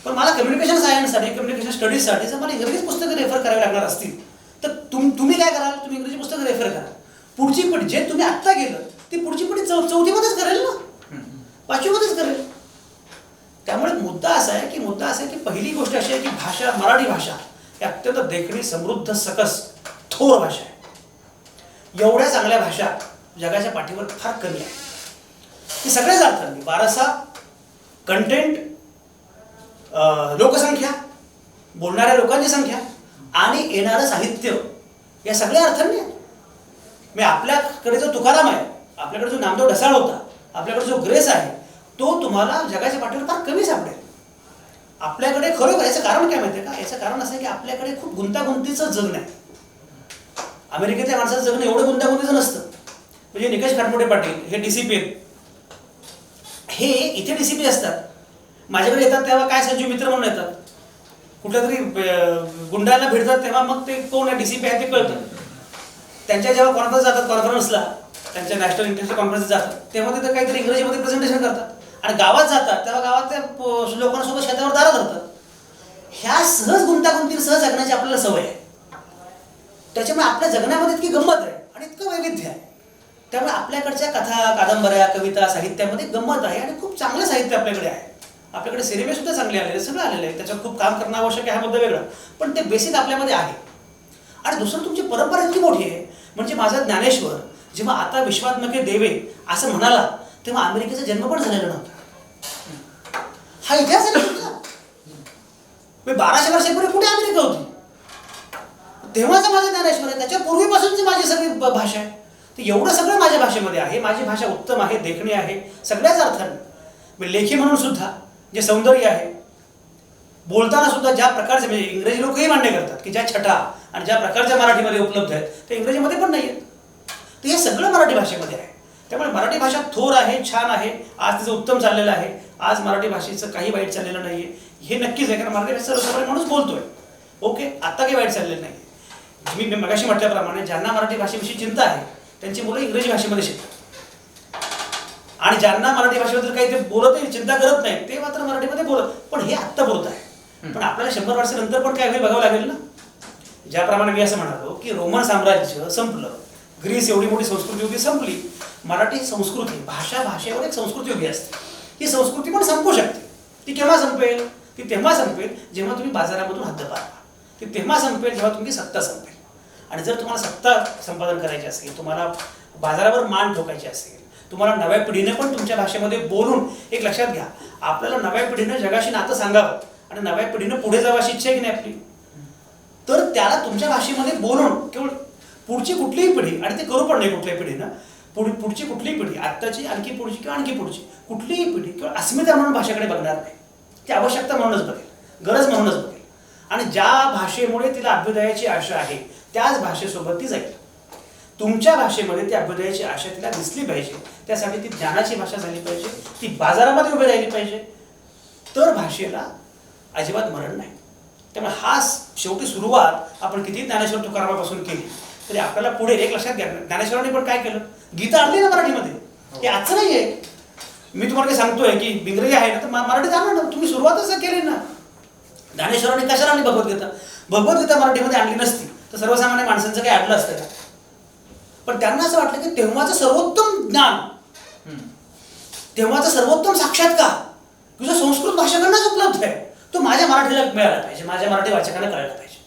पण मला कम्युनिकेशन सायन्ससाठी, कम्युनिकेशन स्टडीजसाठी जर मला इंग्रजी पुस्तकं रेफर करावी लागणार असतील तर तुम्ही काय कराल? तुम्ही इंग्रजी पुस्तकं रेफर करा. पुढची पिढी जे तुम्ही आत्ता गेलं ती पुढची पिढी 4थीमध्येच करेल ना, 5वीमध्येच करेल. त्यामुळे मुद्दा असा आहे की पहिली गोष्ट अशी आहे की भाषा, मराठी भाषा ही अत्यंत देखणी, समृद्ध, सकस, थोर भाषा आहे. एवढ्या चांगल्या भाषा जगाच्या पाठीवर फार कमी आहे. ही सगळ्याच अर्थांनी, वारसा, कंटेंट, लोकसंख्या, बोलणाऱ्या लोकांची संख्या आणि येणारं साहित्य, या सगळ्या अर्थांनी आहे. मी आपल्याकडे जो तुकाराम आहे, आपल्याकडे जो नामदेव ढसाळ होता, आपल्याकडे जो ग्रेस आहे, तो तुम्हाला जगाच्या पाठीवर फार कमी सापडेल. आपल्याकडे खरोखर याचं कारण काय माहिती आहे का? याचं कारण असं आहे की आपल्याकडे खूप गुंतागुंतीचं जगणं आहे. अमेरिकेच्या माणसाचं जगणं एवढं गुंतागुंतीचं नसतं. म्हणजे निकष खाटमोटे पाटील हे DCP आहेत, हे इथे DCP असतात, माझ्याकडे येतात तेव्हा काय संजू मित्र म्हणून येतात, कुठल्या तरी गुंडाला भेटतात तेव्हा मग ते कोण आहे DCP आहे ते कळतं. त्यांच्या जेव्हा कॉन्फरन्स जातात, कॉन्फरन्सला त्यांच्या नॅशनल इंटरनॅशनल कॉन्फरन्स जातात तेव्हा तिथं काहीतरी इंग्रजीमध्ये प्रेझेंटेशन करतात, आणि गावात जातात तेव्हा गावात त्या लोकांसोबत शेतावर दारा धरतात. ह्या सहज गुंतागुंतीने सहज जगण्याची आपल्याला सवय आहे. त्याच्यामुळे आपल्या जगण्यामध्ये इतकी गंमत आहे आणि इतकं वैविध्य आहे. त्यामुळे आपल्याकडच्या कथा, कादंबऱ्या, कविता, साहित्यामध्ये गंमत आहे आणि खूप चांगलं साहित्य आपल्याकडे आहे. आपल्याकडे सिनेमे सुद्धा चांगले आलेले, सगळं आलेलं आहे. त्याच्यात खूप काम करणं आवश्यक आहे, हा मुद्दा वेगळा, पण ते बेसिक आपल्यामध्ये आहे. आणि दुसरं तुमची परंपरा इतकी मोठी आहे. म्हणजे माझा ज्ञानेश्वर जेव्हा आता विश्वात्मके देवे असं म्हणाला तेव्हा अमेरिकेचा जन्म पण झालेला नव्हता. हा इतिहास आहे ना तुमचा. 1200 वर्षापूर्वी कुठे अमेरिका होती? तेव्हाचा माझा ज्ञानेश्वर आहे, त्याच्या पूर्वीपासूनची माझी सगळी भाषा आहे. तर एवढं सगळं माझ्या भाषेमध्ये आहे. माझी भाषा उत्तम आहे, देखणी आहे सगळ्याच अर्थाने. लेखी म्हणून सुद्धा जे सौंदर्य आहे, बोलताना सुद्धा ज्या प्रकारचे, म्हणजे इंग्रजी लोकही मान्य करतात की ज्या छटा आणि ज्या प्रकारच्या मराठीमध्ये उपलब्ध आहेत ते इंग्रजीमध्ये पण नाही आहेत. तर हे सगळं मराठी भाषेमध्ये आहे. त्यामुळे मराठी भाषा थोर आहे, छान आहे, आज तिचं उत्तम चाललेलं आहे. आज मराठी भाषेचं काही वाईट चाललेलं नाही आहे, हे नक्कीच आहे. कारण मराठी भाषा सर्वसामान्य माणूस बोलतोय, ओके, आत्ता काही वाईट चाललेलं नाही. मी मगाशी म्हटल्याप्रमाणे ज्यांना मराठी भाषेविषयी चिंता आहे त्यांची मुलं इंग्रजी भाषेमध्ये शिकतात, आणि ज्यांना मराठी भाषेबद्दल काही ते बोलत नाही, चिंता करत नाही, ते मात्र मराठीमध्ये बोलत. पण हे आत्ता बोलत आहे. पण आपल्याला 100 वर्षानंतर पण काय होईल बघावं लागेल ना. ज्याप्रमाणे मी असं म्हणालो की रोमन साम्राज्य संपलं, ग्रीस एवढी मोठी संस्कृती होती संपली, मराठी संस्कृती, भाषेवर एक संस्कृती उभी असते. ही संस्कृती पण संपू शकते. ती केव्हा संपेल? ती तेव्हा संपेल जेव्हा तुम्ही बाजारामधून हद्दपार व्हाल. ती तेव्हा संपेल जेव्हा तुमची सत्ता संपेल. आणि जर तुम्हाला सत्ता संपादन करायची असेल, तुम्हाला बाजारावर मान ठोकायची असेल, तुम्हाला नव्या पिढीने पण तुमच्या भाषेमध्ये बोलून, एक लक्षात घ्या, आपल्याला नव्या पिढीनं जगाशी नातं सांगावं आणि नव्या पिढीनं पुढे जावाशी इच्छा आहे की नाही आपली, तर त्याला तुमच्या भाषेमध्ये बोलून केवळ पुढची कुठलीही पिढी, आणि ते करू पण नाही कुठल्याही पिढीनं, पुढची कुठलीही पिढी, आत्ताची, आणखी पुढची किंवा आणखी पुढची कुठलीही पिढी केवळ अस्मिता म्हणून भाषेकडे बघणार नाही. ती आवश्यकता म्हणूनच बघेल, गरज म्हणूनच बघेल. आणि ज्या भाषेमुळे तिला अभ्युदयाची आशा आहे त्याच भाषेसोबत ती जाईल. तुमच्या भाषेमध्ये ती अभ्युदयाची आशा तिला दिसली पाहिजे. त्यासाठी ती ज्ञानाची भाषा झाली पाहिजे, ती बाजारामध्ये उभी राहिली पाहिजे. तर भाषेला अजिबात मरण नाही. त्यामुळे हा शेवटी सुरुवात आपण किती ज्ञानेश्वर तुकारामापासून केली तरी आपल्याला पुढे, एक लक्षात घ्या, ज्ञानेश्वरांनी पण काय केलं, गीता आणली ना मराठीमध्ये. हे आजचं नाही आहे. मी तुम्हाला काही सांगतोय की इंग्रजी आहे ना तर मराठीत आणलं ना. तुम्ही सुरुवातच केली ना. ज्ञानेश्वरांनी कशाला आणली भगवद्गीता? भगवद्गीता मराठीमध्ये आणली नसती तर सर्वसामान्य माणसांचं काही अडलं असतं का? पण त्यांना असं वाटलं की तेव्हाचं सर्वोत्तम ज्ञान, तेव्हाचं सर्वोत्तम साक्षात्कार तुझ्या संस्कृत भाषेकडनंच उपलब्ध आहे, तो माझ्या मराठीला मिळाला पाहिजे, माझ्या मराठी वाचकांना कळलं पाहिजे.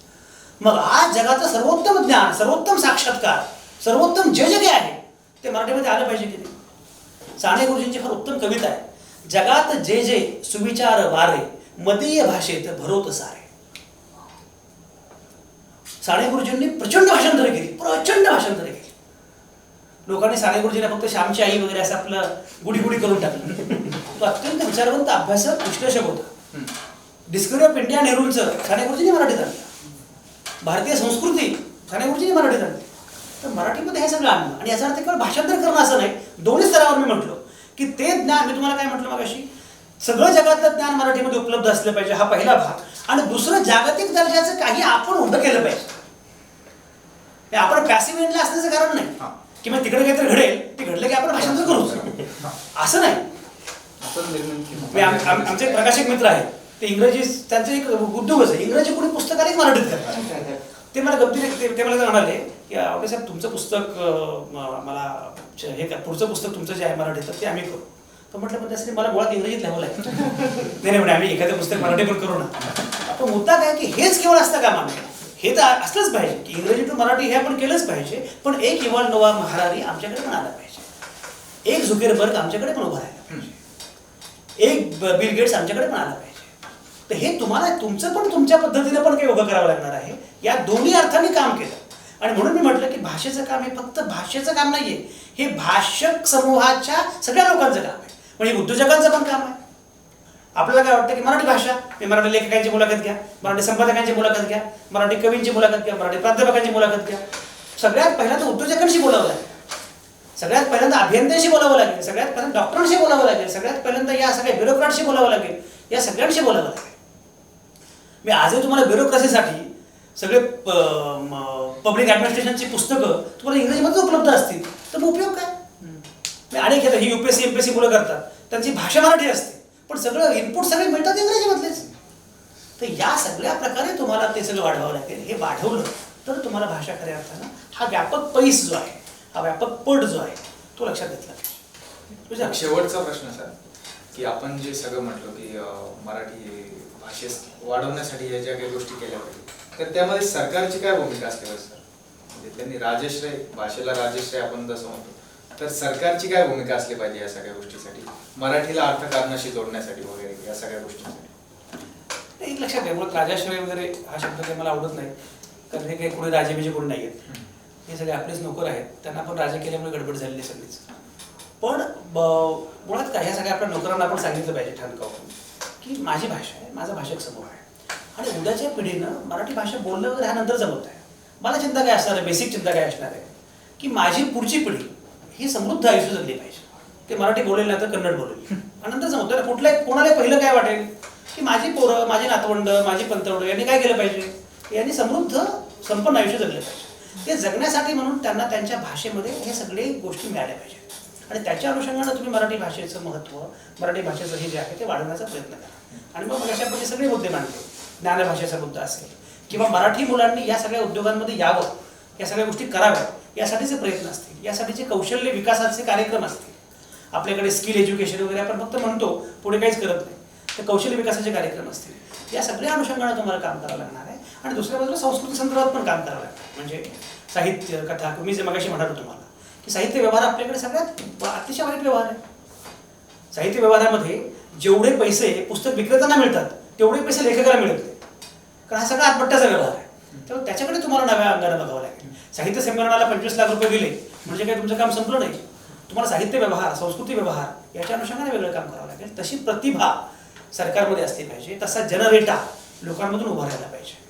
मग आज जगाचं सर्वोत्तम ज्ञान, सर्वोत्तम साक्षात्कार, सर्वोत्तम जे जे आहे ते मराठीमध्ये आलं पाहिजे की नाही. साने गुरुजींची फार उत्तम कविता आहे, जगात जे जे सुविचार वारे मदीय भाषेत भरोत सारे. साने गुरुजींनी प्रचंड भाषांतरे केली, प्रचंड भाषांतरे केली. लोकांनी साने गुरुजींना फक्त श्यामची आई वगैरे असं आपलं गुढी गुढी करून टाकलं. तो अत्यंत विचारवंत, अभ्यासक, विश्लेषक होता. डिस्कवरी ऑफ इंडिया नेहरूंचं साने गुरुजींनी मराठीत आणलं. भारतीय संस्कृती साने गुरुजींनी मराठीत आणली. तर मराठीमध्ये हे सगळं आणलं. आणि याचा अर्थ केवळ भाषांतर करणं असं नाही, दोन्ही स्तरावर मी म्हटलो की ते ज्ञान, मी तुम्हाला काय म्हटलं मगाशी, सगळं जगातलं ज्ञान मराठीमध्ये उपलब्ध असलं पाहिजे, हा पहिला भाग. आणि दुसरं, जागतिक दर्जाचं काही आपण उभं केलं पाहिजे. हे आपण पॅसिव्ह एंडला असण्याचं कारण नाही की मग तिकडे काहीतरी घडेल, ते घडलं की आपण भाषांतर करूच, असं नाही. आमचे प्रकाशक मित्र आहेत, ते इंग्रजी, त्यांचं एक उद्योगच आहे, इंग्रजी कोणी पुस्तक आले मराठीत करतात. ते मला गमतीने ते मला म्हणाले की आवडे साहेब तुमचं पुस्तक मला हे का, पुढचं पुस्तक तुमचं जे आहे मराठीत ते आम्ही करू. तर म्हटलं पण त्यासाठी मला मुळात इंग्रजीत लिहावं लागेल. नाही म्हणे आम्ही एखादं पुस्तक मराठी पण करू ना. पण मुद्दा काय की हेच केवळ असतं का मानलं, हे तर असलंच पाहिजे की इंग्रजी टू मराठी हे आपण केलंच पाहिजे. पण एक युवाल नोआ महारारी आमच्याकडे पण आला पाहिजे, एक झुकेरबर्ग आमच्याकडे पण उभा राहिला पाहिजे, एक बिल गेट्स आमच्याकडे पण आला पाहिजे. तर हे तुम्हाला तुमचं पण तुमच्या पद्धतीने पण काही उभं करावं लागणार आहे. या दोन्ही अर्थाने काम केलं. आणि म्हणून मी म्हटलं की भाषेचं काम हे फक्त भाषेचं काम नाहीये, हे भाषक समूहाच्या सगळ्या लोकांचं काम आहे. म्हणजे उद्योजकांचं पण काम आहे. आपल्याला काय वाटतं की मराठी भाषा, मराठी लेखकांची मुलाखत घ्या, मराठी संपादकांची मुलाखत घ्या, मराठी कवींची मुलाखत घ्या, मराठी प्राध्यापकांची मुलाखत घ्या. सगळ्यात पहिला तर उद्योजकांशी बोलावं लागेल. सगळ्यात पहिल्यांदा अभियंत्यांशी बोलावं लागेल, सगळ्यात पहिल्यांदा डॉक्टरांशी बोलावं लागेल, सगळ्यात पहिल्यांदा या सगळ्या ब्युरोक्रॅटशी बोलावं लागेल, या सगळ्यांशी बोलावं लागेल. मी आजही तुम्हाला ब्युरोक्रसीसाठी सगळे पब्लिक ॲडमिनिस्ट्रेशनची पुस्तकं तुम्हाला इंग्रजीमध्ये उपलब्ध असतील तर मग उपयोग काय. मी अनेक येतात ही UPSC MPSC मुलं करतात, त्यांची भाषा मराठी असते पण सगळं इनपुट सगळे मिळतात इंग्रजीमधलेच. तर या सगळ्या प्रकारे तुम्हाला ते सगळं वाढवावं लागेल. हे वाढवलं तर तुम्हाला भाषा खऱ्या अर्थानं हा व्यापक पैस जो आहे, हा व्यापक पट जो आहे तो लक्षात घेतला पाहिजे. एक शेवटचा प्रश्न सर, की आपण जे सगळं म्हटलं की मराठी भाषेस वाढवण्यासाठी या ज्या काही गोष्टी केल्या पाहिजे, तर त्यामध्ये सरकारची काय भूमिका असते बरं सर? म्हणजे त्यांनी राजश्रय, भाषेला राजश्रय आपण जसं म्हणतो, तर सरकारची काय भूमिका असली पाहिजे या सगळ्या गोष्टीसाठी, मराठीला अर्थकारणाशी जोडण्यासाठी वगैरे या सगळ्या गोष्टींसाठी? एक लक्षात घ्या, मुळात राजाश्रय वगैरे हा शब्द काही मला आवडत नाही, कारण हे काही कोणी राजे बिजे कोणी नाही आहेत, हे सगळे आपलेच नोकर आहेत, त्यांना पण राजे केल्यामुळे गडबड झालेली सगळीच. पण मुळात काय, ह्या सगळ्या आपल्या नोकरांना आपण सांगितलं पाहिजे ठणकावून की माझी भाषा आहे, माझा भाषक समूह आहे आणि उद्याच्या पिढीनं मराठी भाषा बोलणं वगैरे ह्यानंतर जमत आहे. मला चिंता काय असणार आहे, बेसिक चिंता काय असणार आहे की माझी पुढची पिढी ही समृद्ध आयुष्य जगली पाहिजे. ते मराठी बोलेल नाही तर कन्नड बोलेल आणि नंतर जमत आहे. कुठल्या कोणाला पहिलं काय वाटेल की माझी पोरं, माझी नातवंड, माझी पंतवंड यांनी काय केलं पाहिजे, यांनी समृद्ध संपन्न आयुष्य जगले पाहिजे. ते जगण्यासाठी म्हणून त्यांना त्यांच्या भाषेमध्ये हे सगळे गोष्टी मिळाल्या पाहिजेत आणि त्याच्या अनुषंगानं तुम्ही मराठी भाषेचं महत्त्व, मराठी भाषेचं हे जे आहे ते वाढवण्याचा प्रयत्न करा. आणि मग अशा प्रकारे सगळे मुद्दे मांडले, ज्ञानभाषेचा मुद्दा असेल किंवा मराठी मुलांनी या सगळ्या उद्योगांमध्ये यावं, या सगळ्या गोष्टी कराव्यात यासाठीचे प्रयत्न असतील, यासाठीचे कौशल्य विकासाचे कार्यक्रम असतील. आपल्याकडे स्किल एज्युकेशन वगैरे आपण फक्त म्हणतो, पुढे काहीच करत नाही, तर कौशल्य विकासाचे कार्यक्रम असतील. या सगळ्या अनुषंगानं तुम्हाला काम करावं लागणार आहे आणि दुसऱ्या बाजूला संस्कृती संदर्भात पण काम करावं लागणार. म्हणजे साहित्य, कथा, तुम्ही जे मगाशी म्हणालो तुम्हाला की साहित्य व्यवहार आपल्याकडे सगळ्यात अतिशय वाईट व्यवहार आहे. साहित्य व्यवहारामध्ये जेवढे पैसे पुस्तक विक्रेत्यांना मिळतात तेवढे पैसे लेखकाला मिळत नाही, कारण हा सगळा आत्महत्याचा व्यवहार आहे. त्यामुळे त्याच्याकडे तुम्हाला नव्या अंगाने बघावं लागेल. साहित्य संमेलनाला 25 लाख रुपये दिले म्हणजे काही तुमचं काम संपलं नाही. तुम्हाला साहित्य व्यवहार, संस्कृती व्यवहार याच्या अनुषंगाने वेगळं काम करावं लागेल. तशी प्रतिभा सरकारमध्ये असली पाहिजे, तसा जनरेटा लोकांमधून उभा राहायला पाहिजे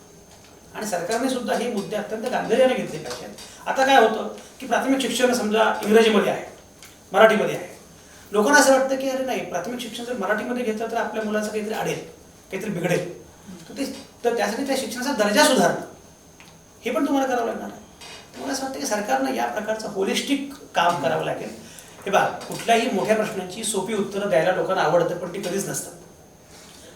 आणि सरकारने सुद्धा हे मुद्दे अत्यंत गांभीर्याने घेतले पाहिजेत. आता काय होतं की प्राथमिक शिक्षण समजा इंग्रजीमध्ये आहे, मराठीमध्ये आहे, लोकांना असं वाटतं की अरे नाही, प्राथमिक शिक्षण जर मराठीमध्ये घेतलं तर आपल्या मुलाचं काहीतरी अडेल, काहीतरी बिघडेल, तर त्यासाठी त्या शिक्षणाचा दर्जा सुधारणं हे पण तुम्हाला करावं लागणार आहे. मला असं वाटतं की सरकारनं या प्रकारचं होलिस्टिक काम करावं लागेल. हे बघा, कुठल्याही मोठ्या प्रश्नांची सोपी उत्तरं द्यायला लोकांना आवडतं पण ती कधीच नसतात.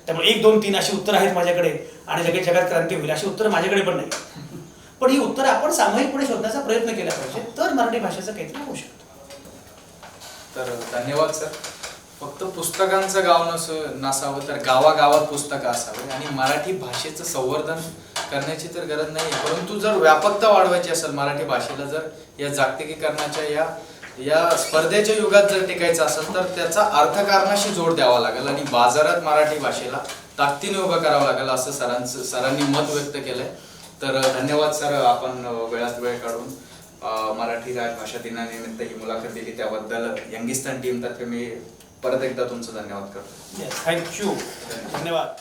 त्यामुळे 1, 2, 3 अशी उत्तरं आहेत माझ्याकडे आणि लगेच जगात क्रांती होईल अशी उत्तरं माझ्याकडे पण नाही. पण ही उत्तरं आपण सामूहिकपणे शोधण्याचा प्रयत्न केला पाहिजे, तर मराठी भाषेचं काहीतरी होऊ शकतं. तर धन्यवाद सर. फक्त पुस्तकांचं गाव नसावं तर गावागावात पुस्तकं असावे आणि मराठी भाषेचं संवर्धन करण्याची तर गरज नाही, परंतु जर व्यापकता वाढवायची असेल मराठी भाषेला, जर या जागतिकीकरणाच्या या स्पर्धेच्या युगात जर टिकायचं असेल तर त्याचा अर्थकारणाशी जोड द्यावा लागेल आणि बाजारात मराठी भाषेला ताकदीने उभं करावं लागेल असं सरांनी मत व्यक्त केलंय. तर धन्यवाद सर, आपण वेळात वेळ काढून मराठी राजभाषा दिनानिमित्त ही मुलाखत दिली त्याबद्दल यंगिस्तान टीम तर्फे मी परत एकदा तुमचं धन्यवाद करतो. थँक्यू, धन्यवाद.